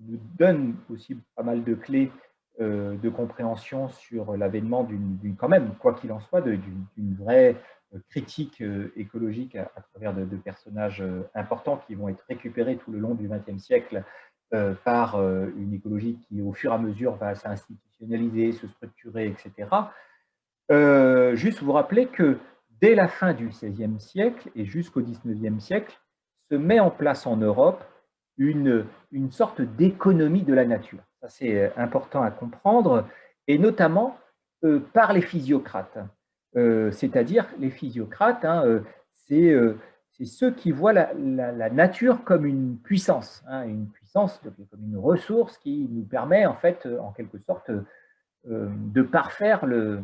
nous donne aussi pas mal de clés de compréhension sur l'avènement quand même, quoi qu'il en soit, d'une vraie critique écologique à travers de personnages importants qui vont être récupérés tout le long du XXe siècle par une écologie qui, au fur et à mesure, va s'institutionnaliser, se structurer, etc. Juste vous rappeler que dès la fin du XVIe siècle et jusqu'au XIXe siècle, se met en place en Europe une sorte d'économie de la nature. Ça, c'est important à comprendre, et notamment par les physiocrates. C'est-à-dire, les physiocrates, hein, c'est ceux qui voient la nature comme une puissance, hein, comme une ressource qui nous permet, en fait, en quelque sorte, de parfaire le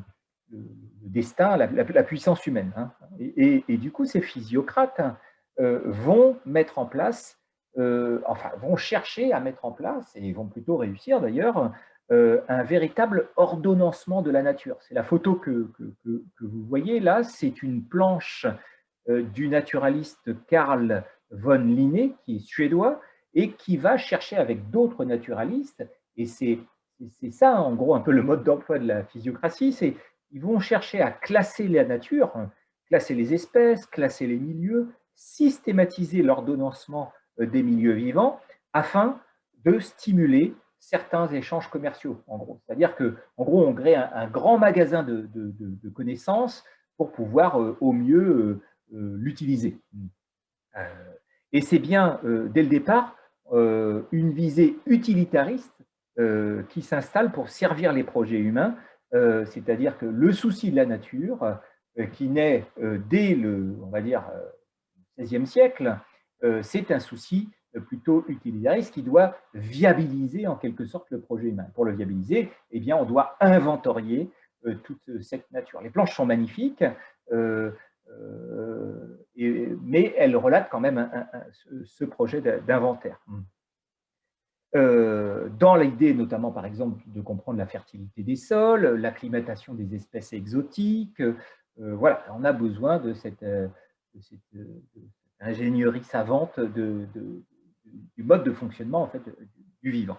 destin, la puissance humaine. Hein. Et du coup, ces physiocrates vont mettre en place, enfin, vont chercher à mettre en place, et vont plutôt réussir d'ailleurs, un véritable ordonnancement de la nature. C'est la photo que vous voyez là, c'est une planche du naturaliste Carl von Linné, qui est suédois, et qui va chercher avec d'autres naturalistes, et c'est ça, en gros, un peu le mode d'emploi de la physiocratie, c'est ils vont chercher à classer la nature, classer les espèces, classer les milieux, systématiser l'ordonnancement des milieux vivants, afin de stimuler certains échanges commerciaux, en gros. C'est-à-dire qu'en gros, on crée un grand magasin de connaissances pour pouvoir au mieux l'utiliser. Et c'est bien, dès le départ, une visée utilitariste qui s'installe pour servir les projets humains, c'est-à-dire que le souci de la nature, qui naît dès on va dire, XVIe siècle, c'est un souci plutôt utilitariste qui doit viabiliser en quelque sorte le projet humain. Pour le viabiliser, eh bien, on doit inventorier toute cette nature. Les planches sont magnifiques, mais elles relatent quand même ce projet d'inventaire. Dans l'idée notamment, par exemple, de comprendre la fertilité des sols, l'acclimatation des espèces exotiques, voilà, on a besoin de cette ingénierie savante du mode de fonctionnement en fait, du vivant.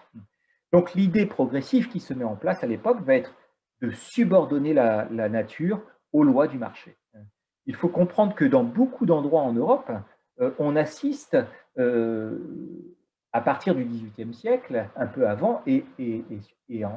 Donc l'idée progressive qui se met en place à l'époque va être de subordonner la nature aux lois du marché. Il faut comprendre que dans beaucoup d'endroits en Europe, on assiste à partir du XVIIIe siècle, un peu avant, et il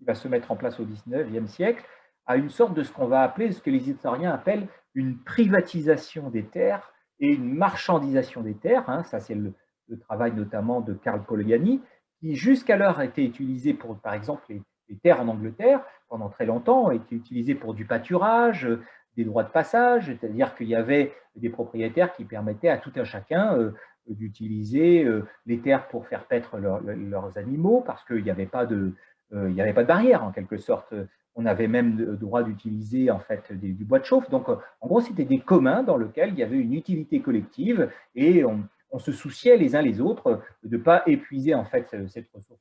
va se mettre en place au XIXe siècle, à une sorte de ce qu'on va appeler, ce que les historiens appellent une privatisation des terres et une marchandisation des terres. Hein. Ça, c'est le travail notamment de Karl Polanyi, qui jusqu'alors a été utilisé pour, par exemple, les terres en Angleterre, pendant très longtemps, ont été utilisées pour du pâturage, des droits de passage, c'est-à-dire qu'il y avait des propriétaires qui permettaient à tout un chacun d'utiliser les terres pour faire paître leurs animaux, parce qu'il n'y avait pas de barrière, en quelque sorte. On avait même le droit d'utiliser en fait du bois de chauffe. Donc, en gros, c'était des communs dans lesquels il y avait une utilité collective et on se souciait les uns les autres de ne pas épuiser en fait cette ressource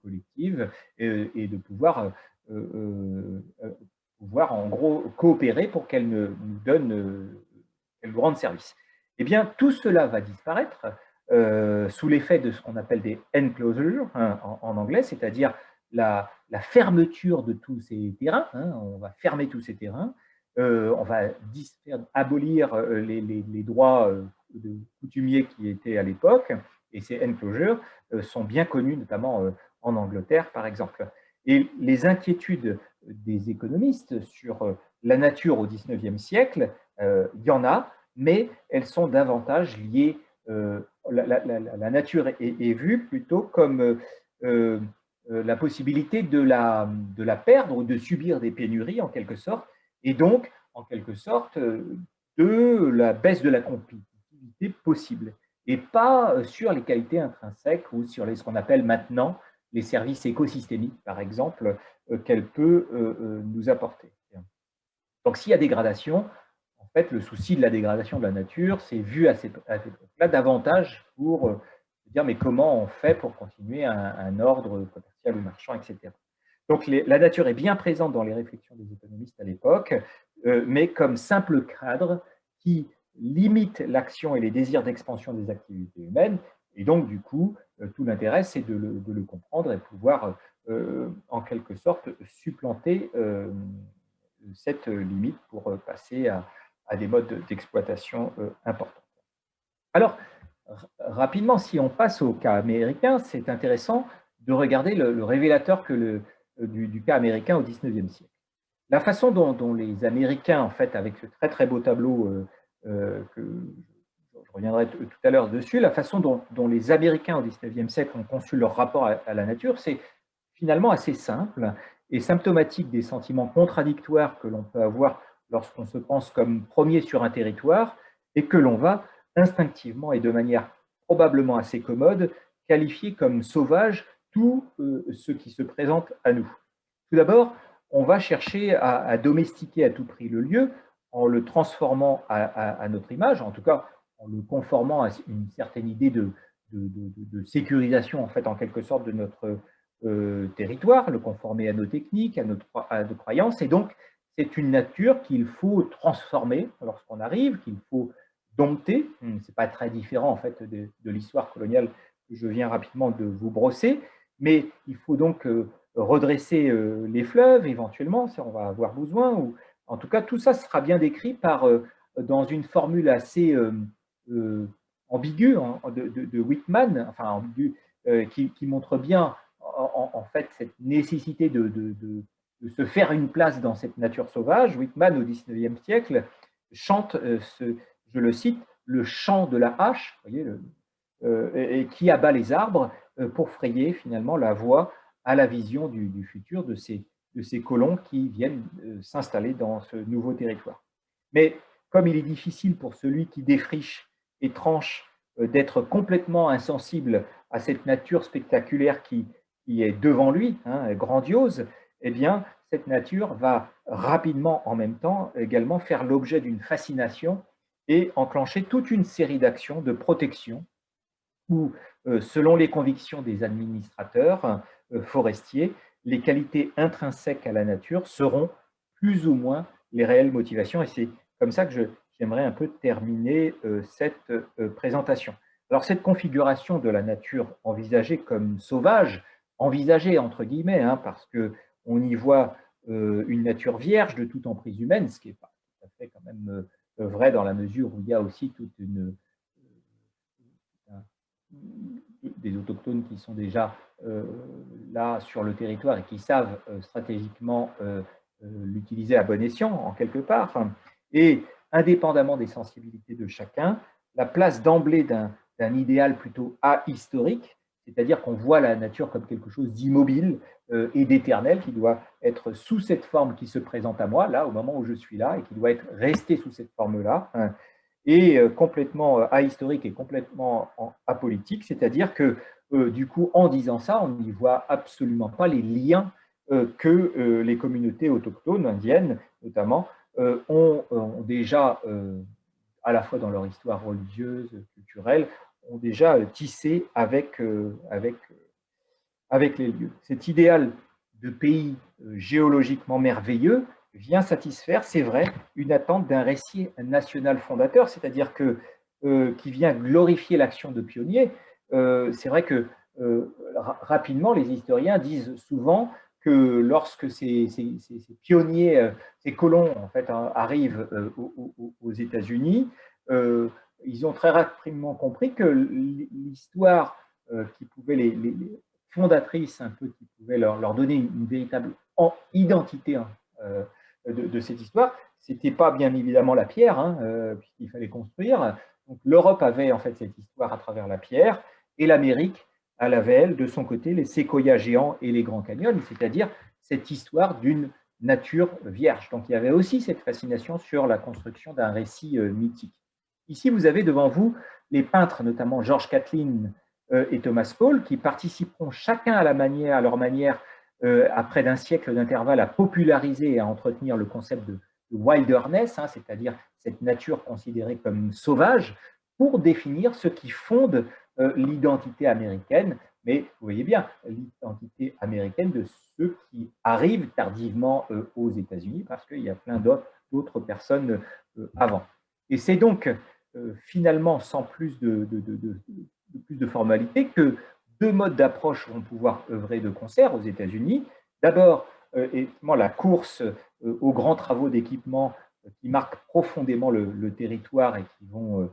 collective et de pouvoir en gros coopérer pour qu'elle nous rende service. Eh bien, tout cela va disparaître sous l'effet de ce qu'on appelle des enclosures hein, en anglais, c'est-à-dire la fermeture de tous ces terrains. Hein, on va fermer tous ces terrains. On va abolir les droits de coutumiers qui étaient à l'époque. Et ces enclosures sont bien connus, notamment en Angleterre, par exemple. Et les inquiétudes des économistes sur la nature au XIXe siècle, il y en a, mais elles sont davantage liées, la nature est vue plutôt comme la possibilité de la perdre ou de subir des pénuries en quelque sorte, et donc en quelque sorte de la baisse de la compétitivité possible, et pas sur les qualités intrinsèques ou sur ce qu'on appelle maintenant les services écosystémiques, par exemple, qu'elle peut nous apporter. Donc s'il y a dégradation, en fait, le souci de la dégradation de la nature, c'est vu à cette époque-là davantage pour dire mais comment on fait pour continuer un ordre commercial ou marchand, etc. Donc la nature est bien présente dans les réflexions des économistes à l'époque, mais comme simple cadre qui limite l'action et les désirs d'expansion des activités humaines. Et donc, du coup, tout l'intérêt, c'est de le comprendre et pouvoir, en quelque sorte, supplanter cette limite pour passer à des modes d'exploitation importants. Alors, rapidement, si on passe au cas américain, c'est intéressant de regarder le révélateur du cas américain au XIXe siècle. La façon dont les Américains, en fait, avec ce très très beau tableau que je reviendrai tout à l'heure dessus, la façon dont les Américains au XIXe siècle ont conçu leur rapport à la nature, c'est finalement assez simple et symptomatique des sentiments contradictoires que l'on peut avoir lorsqu'on se pense comme premier sur un territoire et que l'on va instinctivement et de manière probablement assez commode qualifier comme sauvage tout ce qui se présente à nous. Tout d'abord, on va chercher à domestiquer à tout prix le lieu en le transformant à notre image, en tout cas en le conformant à une certaine idée de sécurisation, en fait, en quelque sorte, de notre territoire, le conformer à nos techniques, à nos croyances. Et donc, c'est une nature qu'il faut transformer lorsqu'on arrive, qu'il faut dompter. Ce n'est pas très différent, en fait, de l'histoire coloniale que je viens rapidement de vous brosser, mais il faut donc redresser les fleuves, éventuellement, si on va avoir besoin. Ou, en tout cas, tout ça sera bien décrit dans une formule assez ambiguë hein, de Whitman, enfin ambiguë, qui montre bien en fait cette nécessité de se faire une place dans cette nature sauvage. Whitman, au XIXe siècle, chante, je le cite, le chant de la hache, vous voyez, et qui abat les arbres pour frayer finalement la voie à la vision du futur de ces colons qui viennent s'installer dans ce nouveau territoire. Mais comme il est difficile pour celui qui défriche et tranche d'être complètement insensible à cette nature spectaculaire qui est devant lui, hein, grandiose, eh bien, cette nature va rapidement, en même temps, également faire l'objet d'une fascination et enclencher toute une série d'actions de protection où, selon les convictions des administrateurs forestiers, les qualités intrinsèques à la nature seront plus ou moins les réelles motivations. Et c'est comme ça que j'aimerais un peu terminer cette présentation. Alors, cette configuration de la nature envisagée comme sauvage, envisagée entre guillemets, hein, parce qu'on y voit une nature vierge de toute emprise humaine, ce qui n'est pas tout à fait quand même vrai dans la mesure où il y a aussi toute des autochtones qui sont déjà là sur le territoire et qui savent stratégiquement l'utiliser à bon escient, en quelque part. Et indépendamment des sensibilités de chacun, la place d'emblée d'un idéal plutôt ahistorique, c'est-à-dire qu'on voit la nature comme quelque chose d'immobile et d'éternel, qui doit être sous cette forme qui se présente à moi, là, au moment où je suis là, et qui doit être resté sous cette forme-là, et complètement ahistorique et complètement apolitique, c'est-à-dire que du coup, en disant ça, on n'y voit absolument pas les liens que les communautés autochtones indiennes, notamment, ont déjà, à la fois dans leur histoire religieuse, culturelle, ont déjà tissé avec les lieux. Cet idéal de pays géologiquement merveilleux vient satisfaire, c'est vrai, une attente d'un récit national fondateur, c'est-à-dire qui vient glorifier l'action de pionniers. C'est vrai que rapidement, les historiens disent souvent que lorsque ces pionniers, ces colons en fait, arrivent aux États-Unis, ils ont très rapidement compris que l'histoire qui pouvait les fondatrice un peu qui pouvait leur donner une véritable identité hein, de cette histoire. C'était pas bien évidemment la pierre, hein, puisqu'il fallait construire. Donc l'Europe avait en fait cette histoire à travers la pierre, et l'Amérique à la VL, de son côté, les séquoias géants et les grands canyons, c'est-à-dire cette histoire d'une nature vierge. Donc il y avait aussi cette fascination sur la construction d'un récit mythique. Ici, vous avez devant vous les peintres, notamment George Catlin et Thomas Paul, qui participeront chacun à leur manière, à près d'un siècle d'intervalle, à populariser et à entretenir le concept de wilderness, hein, c'est-à-dire cette nature considérée comme sauvage, pour définir ce qui fonde l'identité américaine, mais vous voyez bien, l'identité américaine de ceux qui arrivent tardivement aux États-Unis, parce qu'il y a plein d'autres personnes avant. Et c'est donc finalement, sans plus de formalité, que deux modes d'approche vont pouvoir œuvrer de concert aux États-Unis. D'abord, la course aux grands travaux d'équipement qui marquent profondément le territoire et qui vont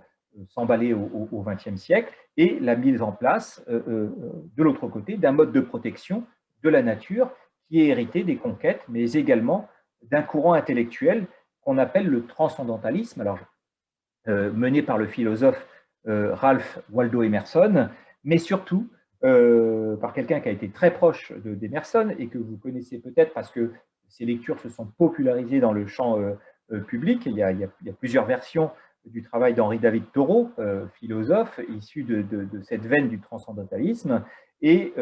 s'emballer au XXe siècle, et la mise en place, de l'autre côté, d'un mode de protection de la nature qui est hérité des conquêtes, mais également d'un courant intellectuel qu'on appelle le transcendantalisme, alors mené par le philosophe Ralph Waldo Emerson, mais surtout par quelqu'un qui a été très proche d'Emerson et que vous connaissez peut-être parce que ses lectures se sont popularisées dans le champ public. Il y a plusieurs versions du travail d'Henri David Thoreau, philosophe issu de cette veine du transcendantalisme. Et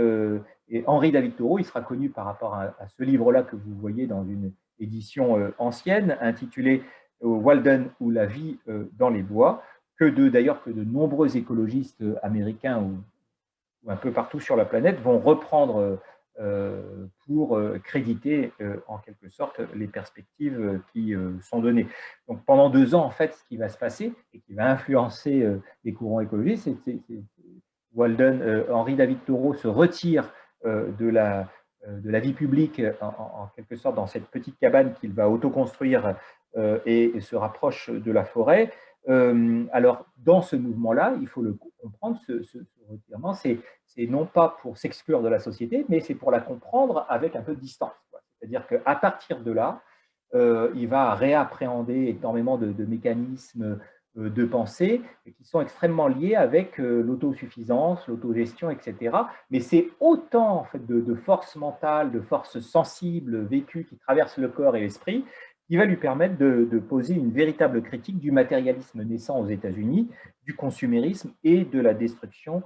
Henri David Thoreau, il sera connu par rapport à ce livre-là que vous voyez dans une édition ancienne, intitulé Walden ou la vie dans les bois, d'ailleurs que de nombreux écologistes américains ou un peu partout sur la planète vont reprendre pour créditer en quelque sorte les perspectives qui sont données. Donc pendant 2 ans, en fait, ce qui va se passer et qui va influencer les courants écologistes, c'est Walden, Henri David Thoreau se retire de la vie publique en quelque sorte dans cette petite cabane qu'il va autoconstruire et se rapproche de la forêt. Alors, dans ce mouvement-là, il faut le comprendre, ce retirement, c'est non pas pour s'exclure de la société, mais c'est pour la comprendre avec un peu de distance. C'est-à-dire qu'à partir de là, il va réappréhender énormément de mécanismes de pensée qui sont extrêmement liés avec l'autosuffisance, l'autogestion, etc. Mais c'est autant en fait, de forces mentales, de forces sensibles, vécues, qui traversent le corps et l'esprit, qui va lui permettre de poser une véritable critique du matérialisme naissant aux États-Unis, du consumérisme et de la destruction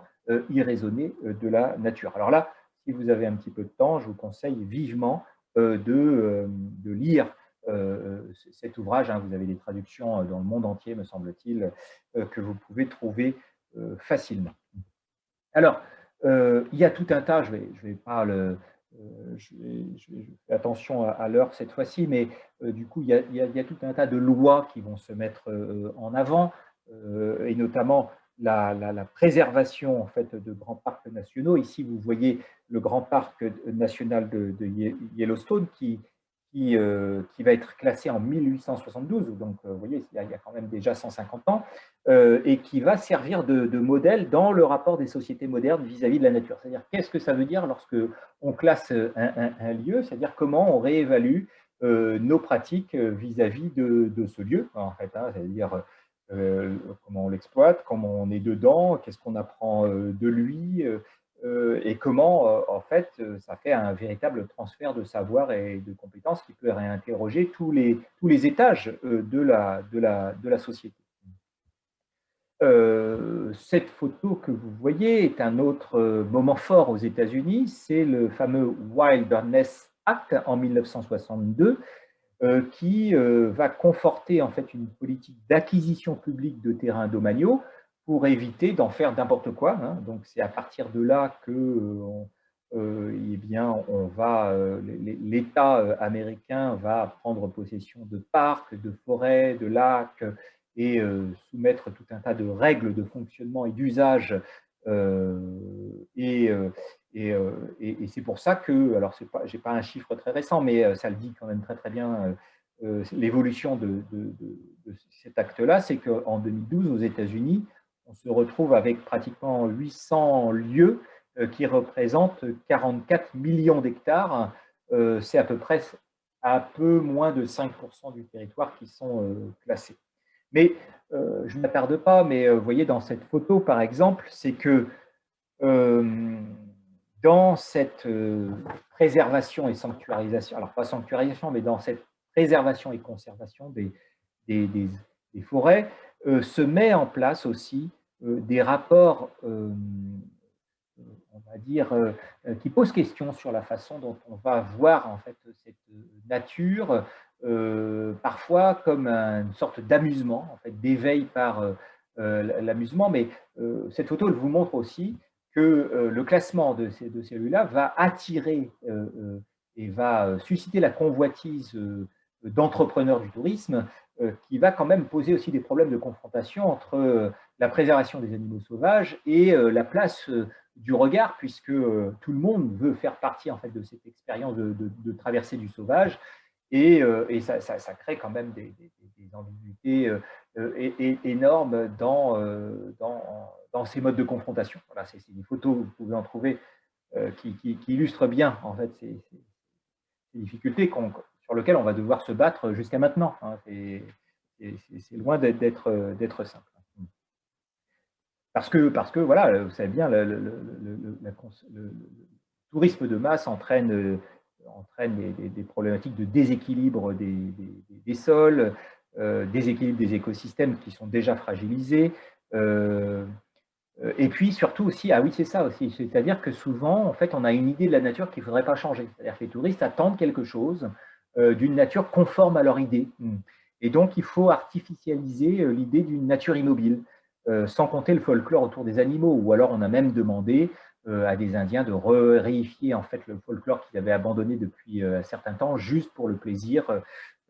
irraisonnée de la nature. Alors là, si vous avez un petit peu de temps, je vous conseille vivement de lire cet ouvrage. Hein. Vous avez des traductions dans le monde entier, me semble-t-il, que vous pouvez trouver facilement. Alors, il y a tout un tas, je vais pas le... je fais attention à l'heure cette fois-ci, mais du coup, il y a tout un tas de lois qui vont se mettre en avant, et notamment la préservation en fait, de grands parcs nationaux. Ici, vous voyez le grand parc national de Yellowstone qui va être classé en 1872, donc vous voyez, il y a quand même déjà 150 ans, et qui va servir de modèle dans le rapport des sociétés modernes vis-à-vis de la nature. C'est-à-dire, qu'est-ce que ça veut dire lorsque on classe un lieu, c'est-à-dire comment on réévalue nos pratiques vis-à-vis de ce lieu, en fait, hein, c'est-à-dire comment on l'exploite, comment on est dedans, qu'est-ce qu'on apprend de lui, et comment, en fait, ça fait un véritable transfert de savoir et de compétences qui peut réinterroger tous les étages de la société. Cette photo que vous voyez est un autre moment fort aux États-Unis, c'est le fameux Wilderness Act en 1962, qui va conforter en fait une politique d'acquisition publique de terrains domaniaux pour éviter d'en faire n'importe quoi. Hein. Donc c'est à partir de là que eh bien, l'État américain va prendre possession de parcs, de forêts, de lacs et soumettre tout un tas de règles de fonctionnement et d'usage. Et c'est pour ça que, alors je n'ai pas un chiffre très récent, mais ça le dit quand même très très bien, l'évolution de cet acte-là, c'est qu'en 2012, aux États-Unis, on se retrouve avec pratiquement 800 lieux qui représentent 44 millions d'hectares. C'est à peu près un peu moins de 5% du territoire qui sont classés. Mais je ne m'attarde pas, mais vous voyez dans cette photo, par exemple, c'est que dans cette préservation et sanctuarisation, alors pas sanctuarisation, mais dans cette préservation et conservation des forêts, se met en place aussi des rapports, on va dire, qui posent question sur la façon dont on va voir en fait cette nature, parfois comme une sorte d'amusement, en fait, d'éveil par l'amusement. Mais cette photo, elle vous montre aussi que le classement de de celui-là va attirer et va susciter la convoitise d'entrepreneurs du tourisme, qui va quand même poser aussi des problèmes de confrontation entre la préservation des animaux sauvages et la place du regard, puisque tout le monde veut faire partie en fait de cette expérience de traversée du sauvage, et ça crée quand même des ambiguïtés énormes dans ces modes de confrontation. Voilà, c'est des photos, vous pouvez en trouver, qui illustrent bien en fait ces difficultés sur lesquelles on va devoir se battre jusqu'à maintenant. Hein. C'est loin d'être simple. Parce que voilà, vous savez bien, le tourisme de masse entraîne des problématiques de déséquilibre des sols, déséquilibre des écosystèmes qui sont déjà fragilisés. Et puis surtout aussi, ah oui, c'est ça aussi, c'est-à-dire que souvent, en fait, on a une idée de la nature qu'il ne faudrait pas changer. C'est-à-dire que les touristes attendent quelque chose d'une nature conforme à leur idée. Et donc, il faut artificialiser l'idée d'une nature immobile, sans compter le folklore autour des animaux. Ou alors, on a même demandé à des Indiens de réifier en fait le folklore qu'ils avaient abandonné depuis un certain temps, juste pour le plaisir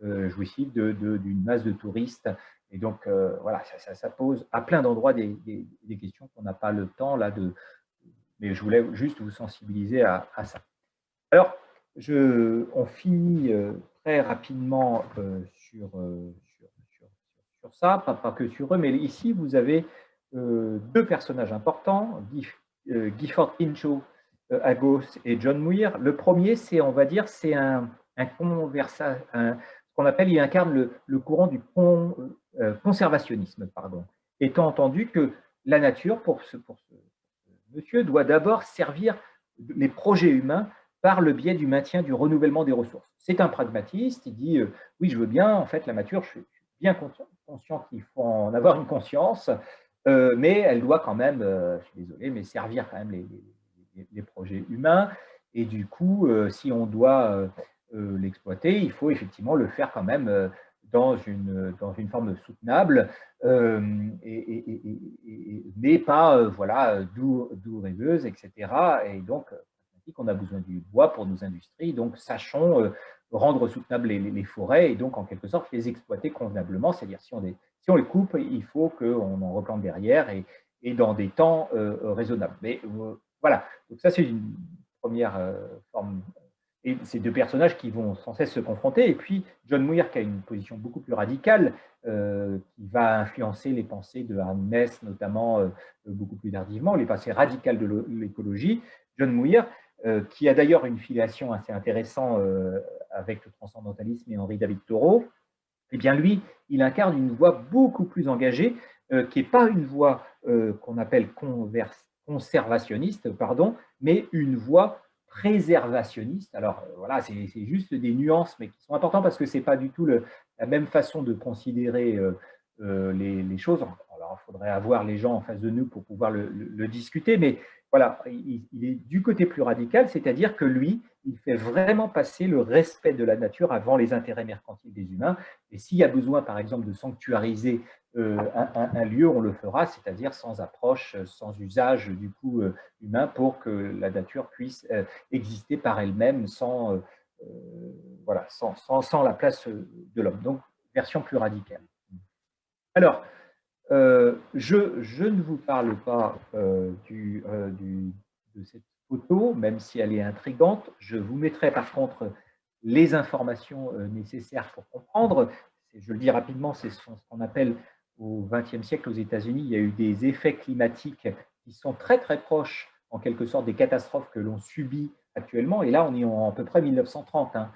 jouissif d'une masse de touristes. Et donc, voilà, ça pose à plein d'endroits des questions qu'on n'a pas le temps là de. Mais je voulais juste vous sensibiliser à ça. Alors, on finit très rapidement sur ça, pas que sur eux, mais ici, vous avez deux personnages importants, Gifford Pinchot à gauche et John Muir. Le premier, c'est, on va dire, c'est ce qu'on appelle, il incarne le courant du conservationnisme, pardon, étant entendu que la nature, pour ce monsieur, doit d'abord servir les projets humains par le biais du maintien du renouvellement des ressources. C'est un pragmatiste, il dit oui, je veux bien, en fait, la nature, je suis bien conscient qu'il faut en avoir une conscience, mais elle doit quand même, je suis désolé, mais servir quand même les projets humains. Et du coup, si on doit l'exploiter, il faut effectivement le faire quand même dans une forme soutenable, mais pas voilà, doux rêveuse, etc. Et donc, on a besoin du bois pour nos industries, donc sachons rendre soutenables les forêts et donc en quelque sorte les exploiter convenablement, c'est-à-dire si on les coupe, il faut qu'on en replante derrière et dans des temps raisonnables. Mais voilà, donc ça c'est une première forme. Et ces deux personnages qui vont sans cesse se confronter. Et puis John Muir qui a une position beaucoup plus radicale, qui va influencer les pensées de Hermes, notamment beaucoup plus tardivement, les pensées radicales de l'écologie. John Muir, qui a d'ailleurs une filiation assez intéressante avec le transcendantalisme et Henri David Thoreau, eh bien lui, il incarne une voix beaucoup plus engagée, qui n'est pas une voix qu'on appelle conservationniste, pardon, mais une voix préservationniste. Alors voilà, c'est juste des nuances, mais qui sont importantes parce que ce n'est pas du tout la même façon de considérer les choses. Alors, il faudrait avoir les gens en face de nous pour pouvoir le discuter, mais voilà, il est du côté plus radical, c'est-à-dire que lui, il fait vraiment passer le respect de la nature avant les intérêts mercantiles des humains. Et s'il y a besoin, par exemple, de sanctuariser un lieu, on le fera, c'est-à-dire sans approche, sans usage du coup humain, pour que la nature puisse exister par elle-même voilà, sans la place de l'homme. Donc, version plus radicale. Alors, je ne vous parle pas de cette photo, même si elle est intrigante. Je vous mettrai par contre les informations nécessaires pour comprendre. Je le dis rapidement, c'est ce qu'on appelle au XXe siècle aux États-Unis, il y a eu des effets climatiques qui sont très très proches, en quelque sorte, des catastrophes que l'on subit actuellement. Et là, on est en à peu près 1930. Hein.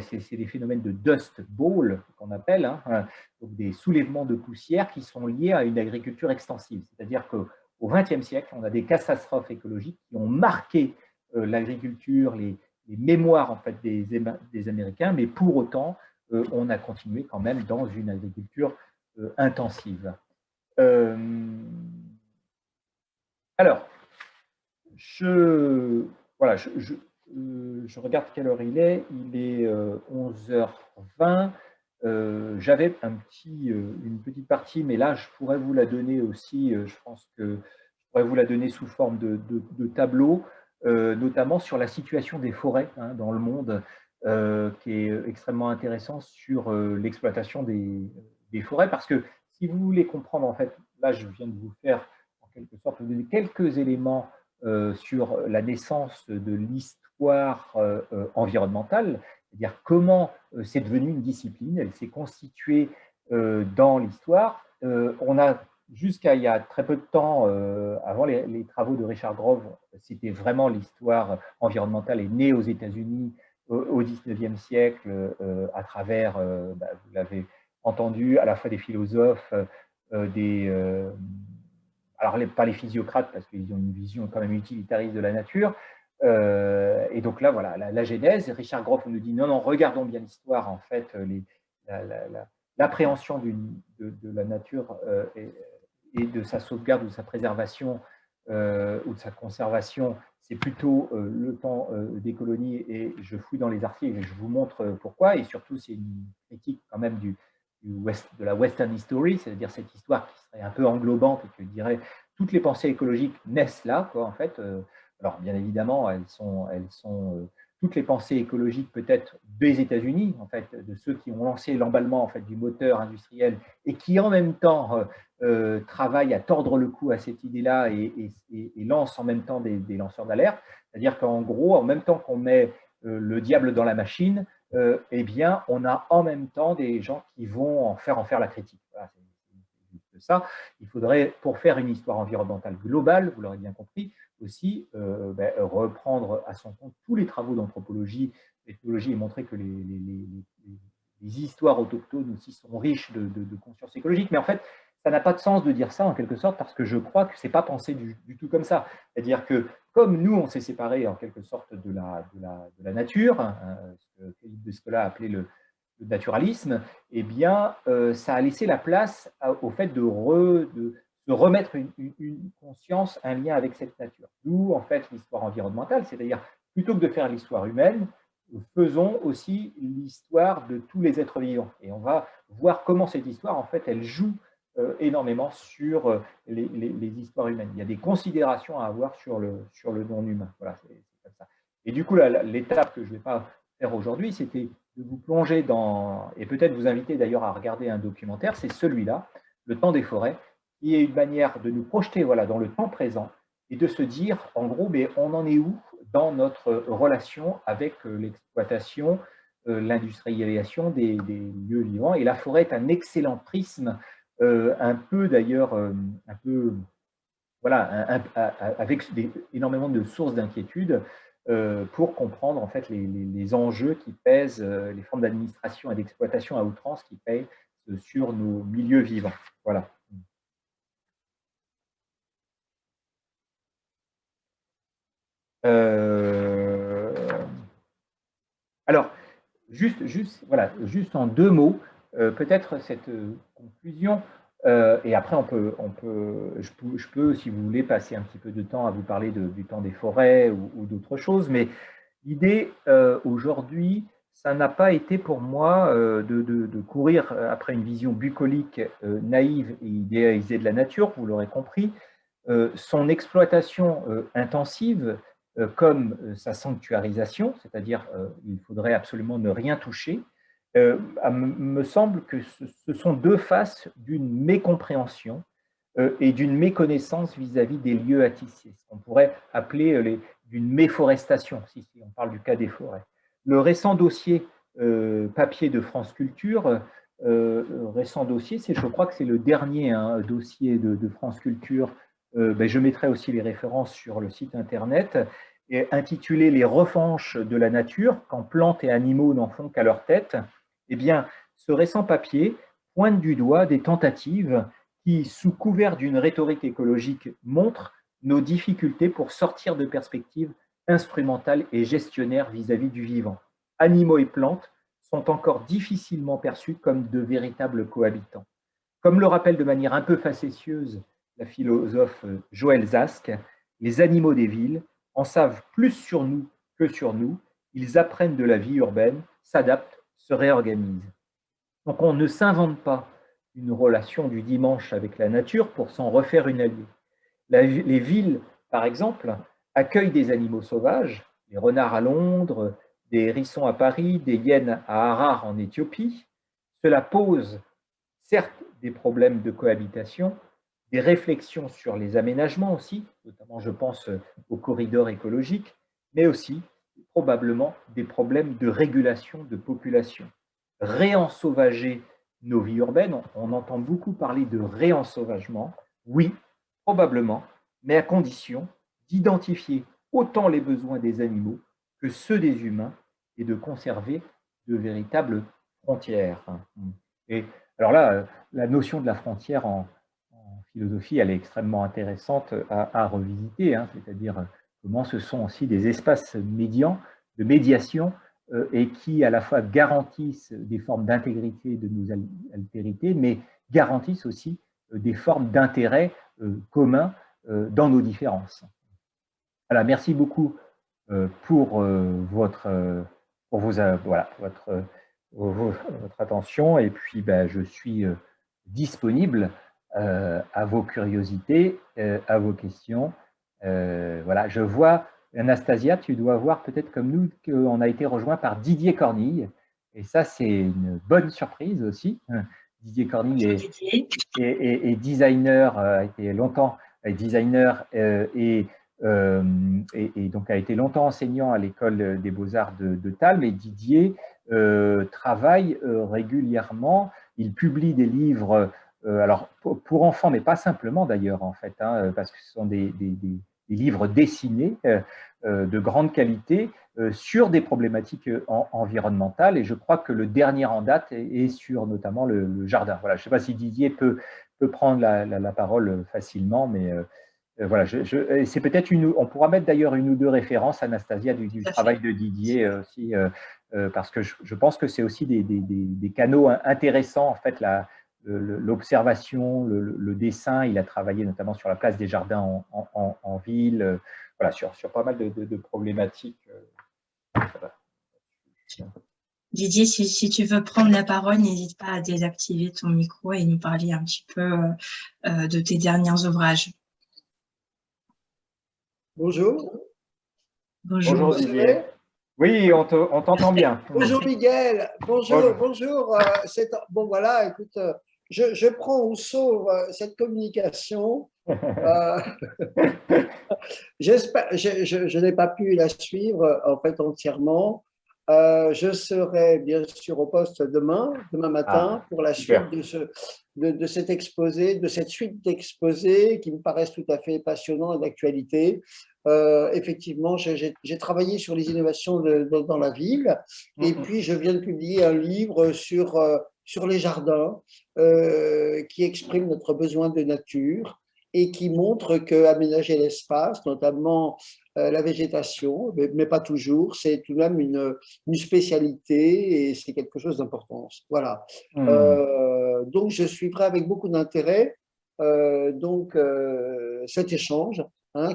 C'est des phénomènes de dust bowl qu'on appelle, hein, donc des soulèvements de poussière qui sont liés à une agriculture extensive. C'est-à-dire qu'au au XXe siècle, on a des catastrophes écologiques qui ont marqué l'agriculture, les mémoires en fait, des Américains, mais pour autant, on a continué quand même dans une agriculture intensive. Alors, voilà, je regarde quelle heure il est. Il est 11h20. J'avais une petite partie, mais là, je pourrais vous la donner aussi. Je pense que je pourrais vous la donner sous forme de tableau, notamment sur la situation des forêts dans le monde, qui est extrêmement intéressant sur l'exploitation des forêts. Parce que si vous voulez comprendre, en fait, là, je viens de vous faire, en quelque sorte, vous donner quelques éléments sur la naissance de l'histoire environnementale, c'est-à-dire comment c'est devenu une discipline, elle s'est constituée dans l'histoire. On a, jusqu'à il y a très peu de temps, avant les travaux de Richard Grove, c'était vraiment l'histoire environnementale est née aux États-Unis au XIXe siècle à travers, vous l'avez entendu, à la fois des philosophes, alors pas les physiocrates parce qu'ils ont une vision quand même utilitariste de la nature. Et donc là, voilà, la genèse. Richard Groff nous dit non, non, regardons bien l'histoire, en fait, l'appréhension de la nature et de sa sauvegarde ou de sa préservation ou de sa conservation, c'est plutôt le temps des colonies, et je fouille dans les archives et je vous montre pourquoi, et surtout c'est une critique quand même de la Western History, c'est-à-dire cette histoire qui serait un peu englobante et qui dirait toutes les pensées écologiques naissent là, quoi, en fait. Alors, bien évidemment, toutes les pensées écologiques peut-être des États-Unis, en fait, de ceux qui ont lancé l'emballement en fait, du moteur industriel et qui en même temps travaillent à tordre le cou à cette idée-là et lancent en même temps des lanceurs d'alerte. C'est-à-dire qu'en gros, en même temps qu'on met le diable dans la machine, eh bien, on a en même temps des gens qui vont en faire la critique. Voilà, c'est juste ça. Il faudrait, pour faire une histoire environnementale globale, vous l'aurez bien compris, aussi reprendre à son compte tous les travaux d'anthropologie, l'éthologie, et montrer que les histoires autochtones aussi sont riches de conscience écologique. Mais en fait, ça n'a pas de sens de dire ça en quelque sorte parce que je crois que ce n'est pas pensé du tout comme ça. C'est-à-dire que comme nous, on s'est séparés en quelque sorte de la nature, ce que Philippe Descola a appelé le naturalisme, eh bien, ça a laissé la place au fait de remettre une conscience, un lien avec cette nature. D'où, en fait, l'histoire environnementale, c'est-à-dire, plutôt que de faire l'histoire humaine, faisons aussi l'histoire de tous les êtres vivants. Et on va voir comment cette histoire, en fait, elle joue énormément sur les histoires humaines. Il y a des considérations à avoir sur le non-humain. Voilà, c'est comme ça. Et du coup, l'étape que je ne vais pas faire aujourd'hui, c'était de vous plonger dans, et peut-être vous inviter d'ailleurs à regarder un documentaire, c'est celui-là, Le temps des forêts, qui est une manière de nous projeter voilà, dans le temps présent et de se dire, en gros, mais on en est où dans notre relation avec l'exploitation, l'industrialisation des lieux vivants. Et la forêt est un excellent prisme, un peu d'ailleurs, un peu, voilà, avec énormément de sources d'inquiétude pour comprendre en fait les enjeux qui pèsent, les formes d'administration et d'exploitation à outrance qui pèsent sur nos milieux vivants. Voilà. Alors, voilà, juste en deux mots, peut-être cette conclusion, et après je peux, si vous voulez, passer un petit peu de temps à vous parler du temps des forêts ou d'autres choses, mais l'idée aujourd'hui, ça n'a pas été pour moi de courir après une vision bucolique, naïve et idéalisée de la nature, vous l'aurez compris. Son exploitation intensive comme sa sanctuarisation, c'est-à-dire il faudrait absolument ne rien toucher, me semble que ce sont deux faces d'une mécompréhension et d'une méconnaissance vis-à-vis des lieux à tisser, ce qu'on pourrait appeler d'une méforestation, si on parle du cas des forêts. Le récent dossier papier de France Culture, récent dossier, je crois que c'est le dernier dossier de France Culture. Je mettrai aussi les références sur le site internet, intitulé « Les revanches de la nature, quand plantes et animaux n'en font qu'à leur tête ». Eh bien, ce récent papier pointe du doigt des tentatives qui, sous couvert d'une rhétorique écologique, montre nos difficultés pour sortir de perspectives instrumentales et gestionnaires vis-à-vis du vivant. Animaux et plantes sont encore difficilement perçus comme de véritables cohabitants. Comme le rappelle de manière un peu facétieuse la philosophe Joëlle Zask, les animaux des villes en savent plus sur nous que sur nous, ils apprennent de la vie urbaine, s'adaptent, se réorganisent. Donc on ne s'invente pas une relation du dimanche avec la nature pour s'en refaire une alliée. Les villes, par exemple, accueillent des animaux sauvages, des renards à Londres, des hérissons à Paris, des hyènes à Harar en Éthiopie. Cela pose certes des problèmes de cohabitation, des réflexions sur les aménagements aussi, notamment je pense aux corridors écologiques, mais aussi probablement des problèmes de régulation de population. Réensauvager nos vies urbaines, on entend beaucoup parler de réensauvagement, oui, probablement, mais à condition d'identifier autant les besoins des animaux que ceux des humains et de conserver de véritables frontières. Et alors là, la notion de la frontière en philosophie, elle est extrêmement intéressante à revisiter, hein, c'est-à-dire comment ce sont aussi des espaces médians, de médiation, et qui à la fois garantissent des formes d'intégrité de nos altérités, mais garantissent aussi des formes d'intérêt commun dans nos différences. Voilà, merci beaucoup pour votre attention, et puis je suis disponible à vos curiosités, à vos questions. Voilà, je vois, Anastasia, tu dois voir peut-être comme nous qu'on a été rejoint par Didier Cornille, et ça c'est une bonne surprise aussi. Didier Cornille est designer, a été longtemps designer et donc a été longtemps enseignant à l'école des beaux-arts de Talm, et Didier travaille régulièrement, il publie des livres alors pour enfants, mais pas simplement d'ailleurs en fait, hein, parce que ce sont des livres dessinés de grande qualité sur des problématiques environnementales, et je crois que le dernier en date est sur notamment le jardin. Voilà, je ne sais pas si Didier peut prendre la parole facilement, mais voilà, c'est peut-être on pourra mettre d'ailleurs une ou deux références, Anastasia, du travail de Didier aussi, parce que je pense que c'est aussi des canaux intéressants, en fait, l'observation, le dessin. Il a travaillé notamment sur la place des jardins en ville, voilà, sur pas mal de problématiques. Didier, si tu veux prendre la parole, n'hésite pas à désactiver ton micro et nous parler un petit peu de tes derniers ouvrages. Bonjour. Bonjour Didier. Oui, on t'entend bien. Bonjour Miguel. Bonjour. Bon voilà, écoute, je prends au sort cette communication. J'espère, je n'ai pas pu la suivre en fait entièrement. Je serai bien sûr au poste demain matin pour la suite de cet exposé, de cette suite d'exposés qui me paraissent tout à fait passionnants et d'actualité. Effectivement, j'ai travaillé sur les innovations dans la ville, et puis je viens de publier un livre sur les jardins qui exprime notre besoin de nature et qui montre qu'aménager l'espace, notamment la végétation, mais pas toujours, c'est tout de même une spécialité, et c'est quelque chose d'important. Voilà. Donc, je suivrai avec beaucoup d'intérêt cet échange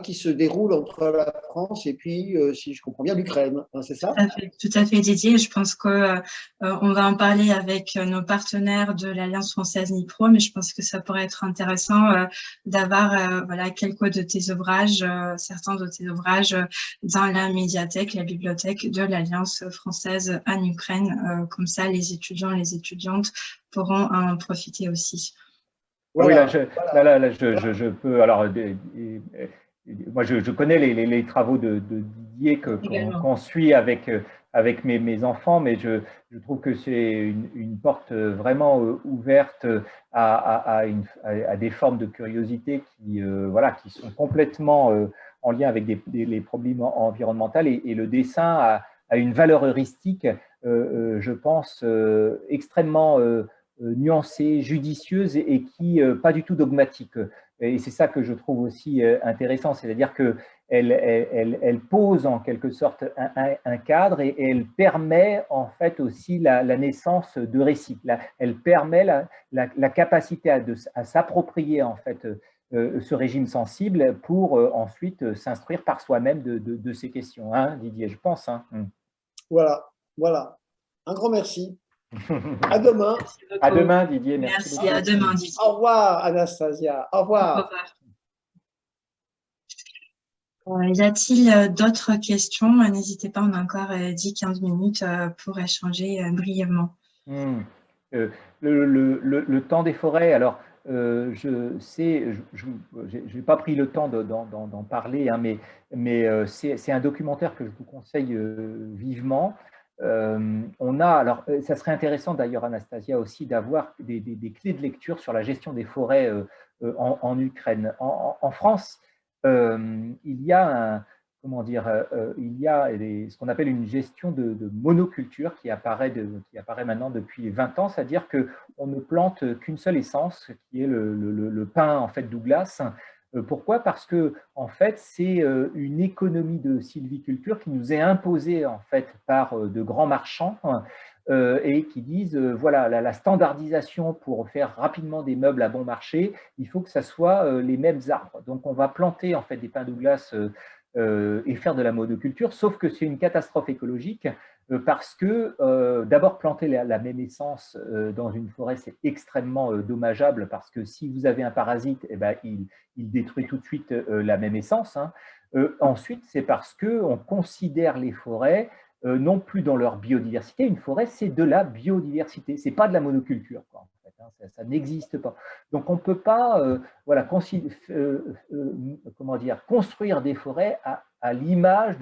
qui se déroule entre la France et puis, si je comprends bien, l'Ukraine. C'est ça? Tout à fait, Didier. Je pense qu'on va en parler avec nos partenaires de l'Alliance française Nipro, mais je pense que ça pourrait être intéressant d'avoir voilà, quelques de tes ouvrages, certains de tes ouvrages dans la médiathèque, la bibliothèque de l'Alliance française en Ukraine. Comme ça, les étudiants et les étudiantes pourront en profiter aussi. Voilà, oui, je peux. Alors, moi, je connais les travaux de Didier qu'on suit avec mes enfants, mais je trouve que c'est une porte vraiment ouverte à des formes de curiosité qui sont complètement en lien avec les problèmes environnementaux, et le dessin a une valeur heuristique, je pense, extrêmement nuancée, judicieuse et qui pas du tout dogmatique. Et c'est ça que je trouve aussi intéressant, c'est-à-dire qu'elle pose en quelque sorte un cadre et elle permet en fait aussi la naissance de récits. Elle permet la capacité à s'approprier en fait ce régime sensible pour ensuite s'instruire par soi-même de ces questions. Hein, Didier, je pense. Hein. Voilà, voilà. Un grand merci. À demain. À demain, Didier. Merci, à demain, Didier. Au revoir, Anastasia. Au revoir. Au revoir. Y a-t-il d'autres questions? N'hésitez pas, on a encore 10-15 minutes pour échanger brièvement. Le temps des forêts, alors je sais, je n'ai pas pris le temps d'en parler, hein, mais c'est un documentaire que je vous conseille vivement. Alors, ça serait intéressant d'ailleurs, Anastasia, aussi d'avoir des clés de lecture sur la gestion des forêts en Ukraine. En France, il y a ce qu'on appelle une gestion de monoculture qui apparaît maintenant depuis 20 ans, c'est-à-dire qu'on ne plante qu'une seule essence, qui est le pin en fait Douglas. Pourquoi? Parce que en fait, c'est une économie de sylviculture qui nous est imposée en fait par de grands marchands et qui disent voilà, la standardisation pour faire rapidement des meubles à bon marché, il faut que ça soit les mêmes arbres. Donc on va planter en fait des pins Douglas et faire de la monoculture, sauf que c'est une catastrophe écologique parce que d'abord planter la même essence dans une forêt, c'est extrêmement dommageable parce que si vous avez un parasite, eh ben, il détruit tout de suite la même essence. Hein. Ensuite, c'est parce qu'on considère les forêts non plus dans leur biodiversité. Une forêt, c'est de la biodiversité, c'est pas de la monoculture, quoi, en fait, hein, ça n'existe pas. Donc on ne peut pas voilà, comment dire, construire des forêts à l'image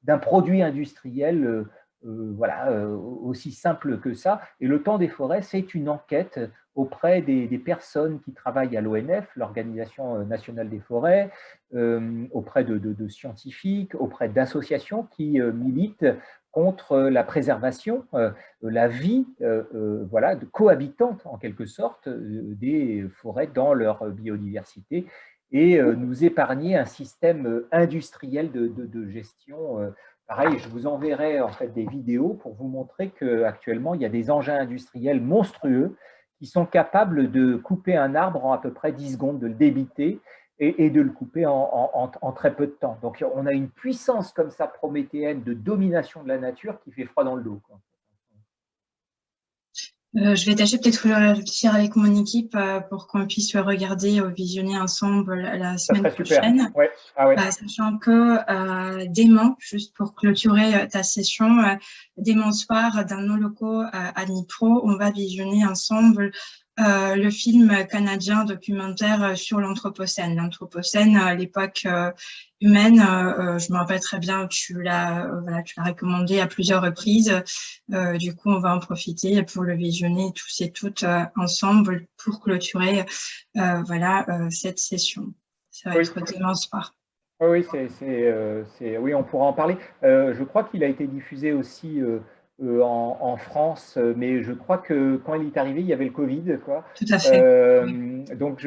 d'un produit industriel voilà, aussi simple que ça. Et le temps des forêts, c'est une enquête auprès des personnes qui travaillent à l'ONF, l'Organisation nationale des forêts, auprès de scientifiques, auprès d'associations qui militent contre la préservation, la vie voilà, cohabitante en quelque sorte des forêts dans leur biodiversité et nous épargner un système industriel de gestion. Pareil, je vous enverrai en fait des vidéos pour vous montrer qu'actuellement, il y a des engins industriels monstrueux qui sont capables de couper un arbre en à peu près 10 secondes, de le débiter et de le couper en très peu de temps. Donc, on a une puissance comme ça prométhéenne de domination de la nature qui fait froid dans le dos, quoi. Je vais tâcher peut-être de réfléchir avec mon équipe pour qu'on puisse regarder ou visionner ensemble la semaine prochaine. Ouais. Ah ouais. Sachant que demain, juste pour clôturer ta session, demain soir, dans nos locaux à Dnipro, on va visionner ensemble le film canadien documentaire sur l'Anthropocène. L'Anthropocène, à l'époque humaine, je me rappelle très bien, tu l'as recommandé à plusieurs reprises. Du coup, on va en profiter pour le visionner tous et toutes ensemble pour clôturer cette session. Ça va être demain soir. Oui, oui, on pourra en parler. Je crois qu'il a été diffusé aussi en France, mais je crois que quand il est arrivé, il y avait le Covid, quoi. Tout à fait. Donc,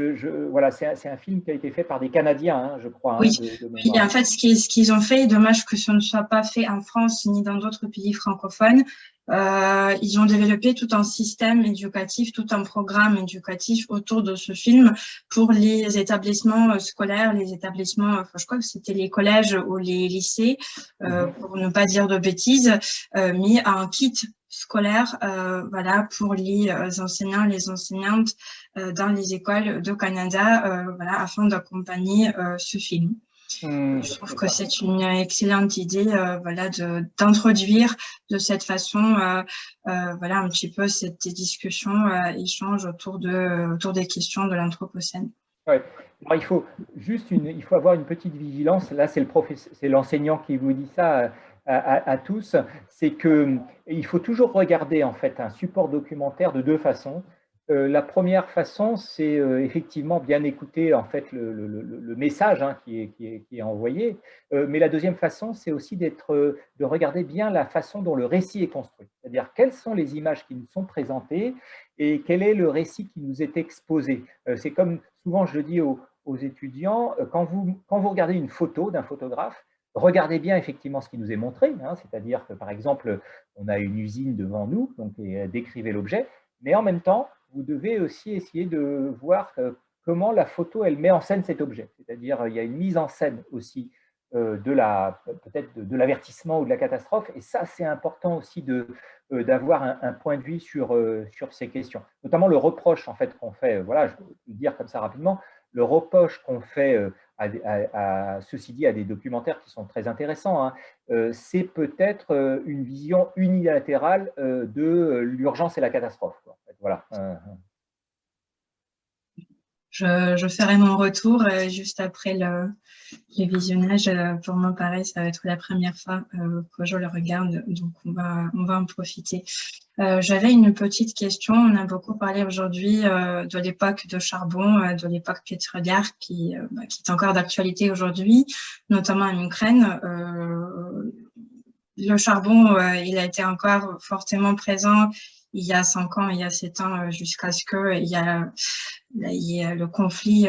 voilà, c'est un film qui a été fait par des Canadiens, hein, je crois. Oui. Et en fait, ce qu'ils ont fait, dommage que ce ne soit pas fait en France ni dans d'autres pays francophones, ils ont développé tout un système éducatif, tout un programme éducatif autour de ce film pour les établissements scolaires, les établissements, je crois que c'était les collèges ou les lycées, pour ne pas dire de bêtises, mis un kit scolaire voilà, pour les enseignants, les enseignantes dans les écoles de Canada voilà, afin d'accompagner ce film. Je trouve que c'est une excellente idée voilà, d'introduire de cette façon voilà, un petit peu cette discussion, échange autour des questions de l'Anthropocène. Ouais. Alors, il faut avoir une petite vigilance. Là, c'est l'enseignant qui vous dit ça à tous. C'est qu'il faut toujours regarder en fait un support documentaire de deux façons. La première façon, c'est effectivement bien écouter en fait le message hein, qui est envoyé. Mais la deuxième façon, c'est aussi de regarder bien la façon dont le récit est construit. C'est-à-dire quelles sont les images qui nous sont présentées et quel est le récit qui nous est exposé. C'est comme souvent je le dis aux étudiants, quand vous regardez une photo d'un photographe, regardez bien effectivement ce qui nous est montré. Hein, c'est-à-dire que par exemple, on a une usine devant nous, donc décrivez l'objet, mais en même temps, vous devez aussi essayer de voir comment la photo, elle met en scène cet objet. C'est-à-dire, il y a une mise en scène aussi peut-être de l'avertissement ou de la catastrophe. Et ça, c'est important aussi d'avoir un point de vue sur ces questions. Notamment le reproche en fait, qu'on fait, voilà, je peux le dire comme ça rapidement, le reproche qu'on fait, ceci dit, à des documentaires qui sont très intéressants, hein, c'est peut-être une vision unilatérale de l'urgence et la catastrophe. Quoi. Voilà. Je ferai mon retour juste après le visionnage. Pour moi, pareil, ça va être la première fois que je le regarde, donc on va en profiter. J'avais une petite question. On a beaucoup parlé aujourd'hui de l'époque de charbon, de l'époque pétrolière qui est encore d'actualité aujourd'hui, notamment en Ukraine. Le charbon, il a été encore fortement présent il y a 5 ans, il y a 7 ans, jusqu'à ce qu'il y a le conflit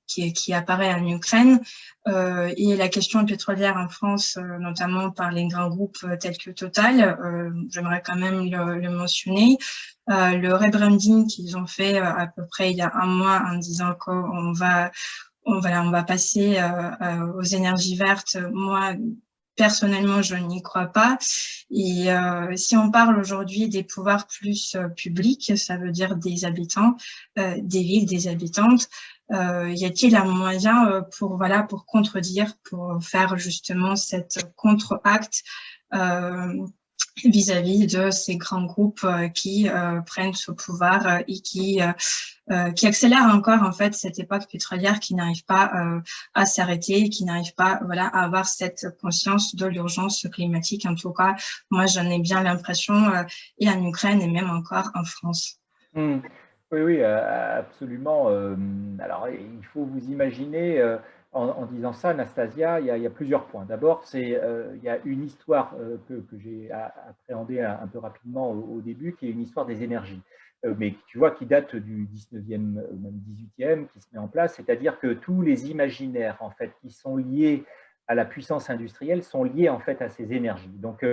qui apparaît en Ukraine. Et la question pétrolière en France, notamment par les grands groupes tels que Total, j'aimerais quand même le mentionner. Le rebranding qu'ils ont fait à peu près il y a 1 mois en disant qu'on va passer aux énergies vertes. Moi, personnellement, je n'y crois pas. Et si on parle aujourd'hui des pouvoirs plus publics, ça veut dire des habitants, des villes, des habitantes, y a-t-il un moyen pour contredire, pour faire justement cette contre-acte vis-à-vis de ces grands groupes qui prennent ce pouvoir et qui accélèrent encore en fait cette époque pétrolière, qui n'arrive pas à s'arrêter, qui n'arrive pas à avoir cette conscience de l'urgence climatique. En tout cas, moi j'en ai bien l'impression, et en Ukraine et même encore en France. Oui, oui, absolument. Alors, il faut vous imaginer, en disant ça, Anastasia, il y a plusieurs points. D'abord, il y a une histoire que j'ai appréhendée un peu rapidement au début, qui est une histoire des énergies, mais tu vois, qui date du 19e, même 18e, qui se met en place, c'est-à-dire que tous les imaginaires, en fait, qui sont liés à la puissance industrielle sont liés en fait à ces énergies. Donc,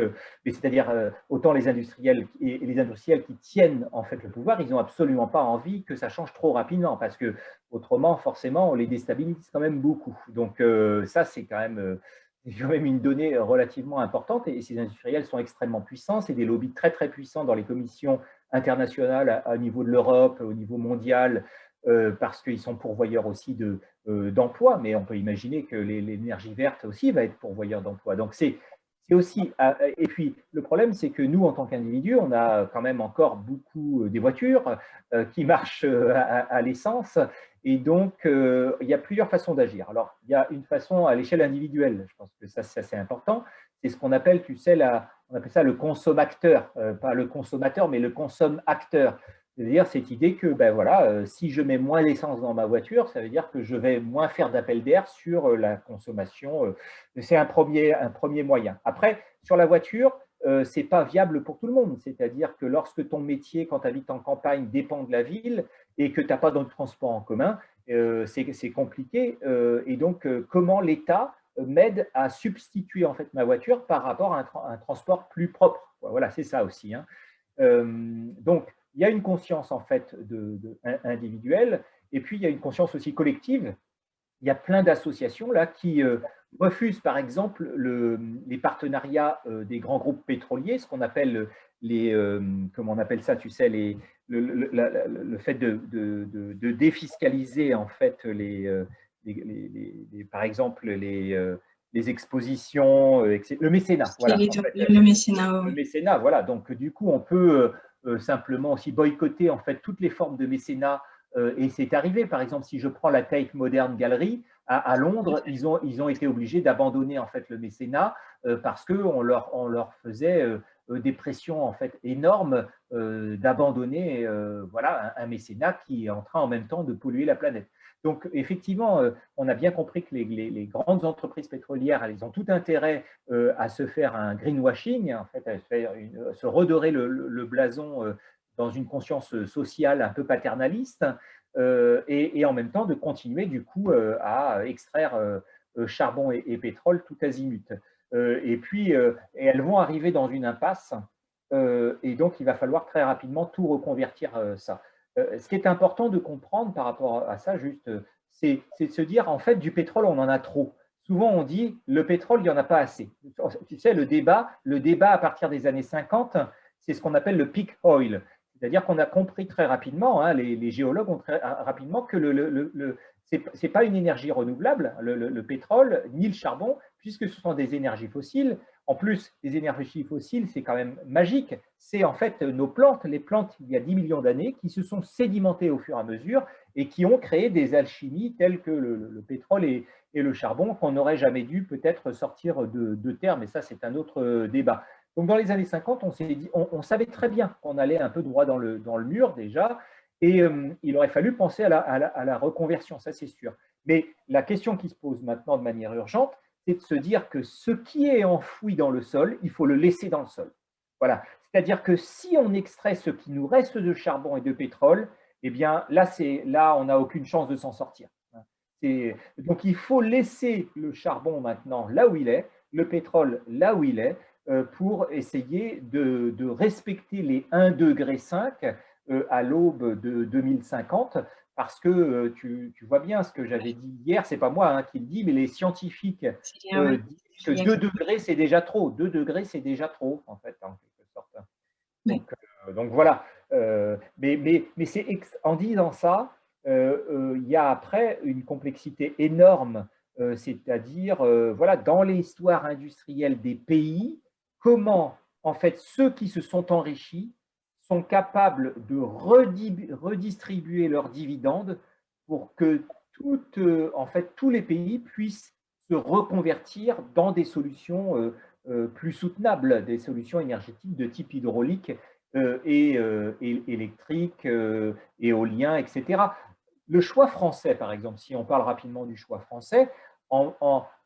c'est-à-dire autant les industriels et les industriels qui tiennent en fait le pouvoir, ils n'ont absolument pas envie que ça change trop rapidement parce que autrement, forcément, on les déstabilise quand même beaucoup. Donc, ça, c'est quand même une donnée relativement importante et ces industriels sont extrêmement puissants. C'est des lobbies très, très puissants dans les commissions internationales au niveau de l'Europe, au niveau mondial, parce qu'ils sont pourvoyeurs aussi d'emplois, mais on peut imaginer que l'énergie verte aussi va être pourvoyeur d'emplois. Donc, c'est aussi… Et puis, le problème, c'est que nous, en tant qu'individus, on a quand même encore beaucoup des voitures qui marchent à l'essence. Et donc, il y a plusieurs façons d'agir. Alors, il y a une façon à l'échelle individuelle. Je pense que ça, c'est assez important. C'est ce qu'on appelle, tu sais, on appelle ça le consommateur. Pas le consommateur, mais le consomme-acteur. C'est-à-dire cette idée que ben voilà, si je mets moins d'essence dans ma voiture, ça veut dire que je vais moins faire d'appel d'air sur la consommation. C'est un premier moyen. Après, sur la voiture, ce n'est pas viable pour tout le monde. C'est-à-dire que lorsque ton métier, quand tu habites en campagne, dépend de la ville et que tu n'as pas de transport en commun, c'est compliqué. Et donc, comment l'État m'aide à substituer en fait ma voiture par rapport à un transport plus propre. Voilà, c'est ça aussi. Hein. Donc, il y a une conscience en fait individuelle et puis il y a une conscience aussi collective. Il y a plein d'associations là qui refusent par exemple les partenariats des grands groupes pétroliers, ce qu'on appelle comment on appelle ça, tu sais, le fait de défiscaliser en fait par exemple les expositions, le mécénat. Voilà, le mécénat, oui. Le mécénat, voilà. Donc du coup, on peut simplement aussi boycotter en fait toutes les formes de mécénat. Et c'est arrivé, par exemple, si je prends la Tate Modern Gallery à Londres, ils ont été obligés d'abandonner en fait le mécénat parce qu'on leur faisait des pressions en fait énormes d'abandonner voilà, un mécénat qui est en train en même temps de polluer la planète. Donc, effectivement, on a bien compris que les grandes entreprises pétrolières, elles ont tout intérêt à se faire un greenwashing, en fait, à se redorer le blason dans une conscience sociale un peu paternaliste, et en même temps de continuer, du coup, à extraire charbon et pétrole tout azimut. Et puis, et elles vont arriver dans une impasse, et donc il va falloir très rapidement tout reconvertir ça. Ce qui est important de comprendre par rapport à ça, juste, c'est de se dire, en fait, du pétrole, on en a trop. Souvent, on dit, le pétrole, il n'y en a pas assez. Tu sais, le débat à partir des années 50, c'est ce qu'on appelle le peak oil. C'est-à-dire qu'on a compris très rapidement, hein, les géologues ont très rapidement que ce n'est pas une énergie renouvelable, le pétrole, ni le charbon, puisque ce sont des énergies fossiles. En plus, les énergies fossiles, c'est quand même magique. C'est en fait nos plantes, les plantes il y a 10 millions d'années, qui se sont sédimentées au fur et à mesure et qui ont créé des alchimies telles que le pétrole et le charbon qu'on n'aurait jamais dû peut-être sortir de terre, mais ça, c'est un autre débat. Donc, dans les années 50, on savait très bien qu'on allait un peu droit dans le mur déjà, et il aurait fallu penser à la reconversion, ça c'est sûr. Mais la question qui se pose maintenant de manière urgente, c'est de se dire que ce qui est enfoui dans le sol, il faut le laisser dans le sol. Voilà. C'est-à-dire que si on extrait ce qui nous reste de charbon et de pétrole, eh bien là on n'a aucune chance de s'en sortir. Donc il faut laisser le charbon maintenant là où il est, le pétrole là où il est, pour essayer de respecter les 1,5 degré à l'aube de 2050. Parce que tu vois bien ce que j'avais dit hier, c'est pas moi hein, qui le dis, mais les scientifiques disent que 2 degrés, c'est déjà trop. 2 degrés, c'est déjà trop, en fait, en quelque sorte. Donc voilà. Mais en disant ça, il y a après une complexité énorme, c'est-à-dire, voilà, dans l'histoire industrielle des pays, comment, en fait, ceux qui se sont enrichis sont capables de redistribuer leurs dividendes pour que en fait, tous les pays puissent se reconvertir dans des solutions plus soutenables, des solutions énergétiques de type hydraulique et électrique, éolien, etc. Le choix français, par exemple, si on parle rapidement du choix français,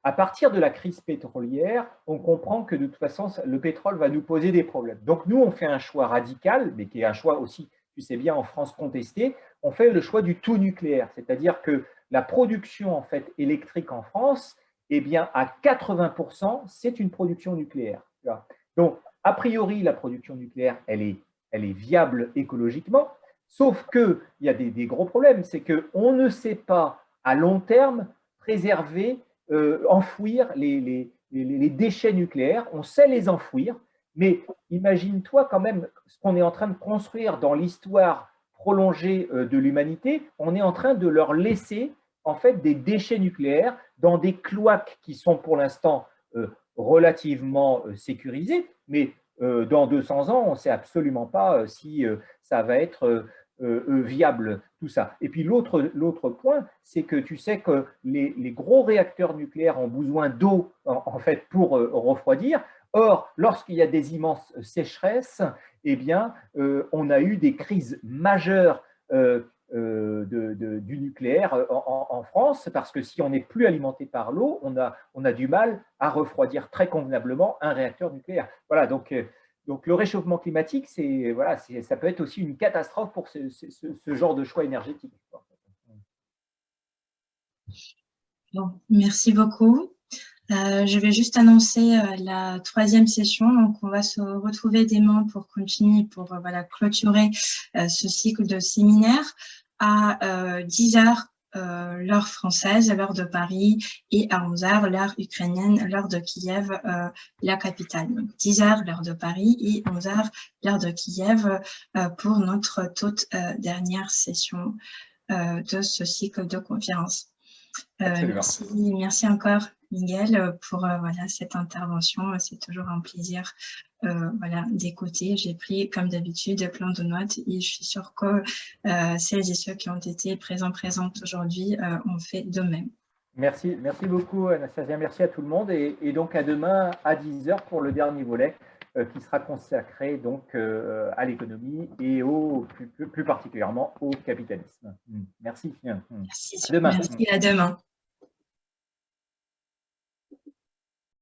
à partir de la crise pétrolière, on comprend que de toute façon, le pétrole va nous poser des problèmes. Donc nous, on fait un choix radical, mais qui est un choix aussi, tu sais bien, en France contesté, on fait le choix du tout nucléaire, c'est-à-dire que la production en fait, électrique en France, eh bien, à 80%, c'est une production nucléaire. Donc, a priori, la production nucléaire, elle est viable écologiquement, sauf qu'il y a des gros problèmes, c'est qu'on ne sait pas à long terme préserver, enfouir les déchets nucléaires. On sait les enfouir, mais imagine-toi quand même ce qu'on est en train de construire dans l'histoire prolongée de l'humanité. On est en train de leur laisser en fait des déchets nucléaires dans des cloaques qui sont pour l'instant relativement sécurisées, mais dans 200 ans, on ne sait absolument pas si ça va être viable, tout ça. Et puis l'autre point, c'est que tu sais que les gros réacteurs nucléaires ont besoin d'eau en fait pour refroidir. Or, lorsqu'il y a des immenses sécheresses, eh bien, on a eu des crises majeures du nucléaire en France, parce que si on n'est plus alimenté par l'eau, on a du mal à refroidir très convenablement un réacteur nucléaire. Voilà, donc le réchauffement climatique, voilà, ça peut être aussi une catastrophe pour ce genre de choix énergétique. Bon, merci beaucoup. Je vais juste annoncer la 3e session. Donc, on va se retrouver demain pour continuer, pour voilà, clôturer ce cycle de séminaire à 10h. L'heure française, l'heure de Paris, et à 11h, l'heure ukrainienne, l'heure de Kiev, la capitale. Donc 10h, l'heure de Paris, et 11h, l'heure de Kiev, pour notre toute dernière session de ce cycle de conférence. Merci encore, Miguel, pour voilà, cette intervention. C'est toujours un plaisir voilà, d'écouter. J'ai pris, comme d'habitude, plein de notes et je suis sûre que celles et ceux qui ont été présentes aujourd'hui ont fait de même. Merci beaucoup, Anastasia. Merci à tout le monde. Et donc, à demain à 10h pour le dernier volet qui sera consacré donc à l'économie et plus particulièrement au capitalisme. Merci. Merci. À demain. Merci, à demain.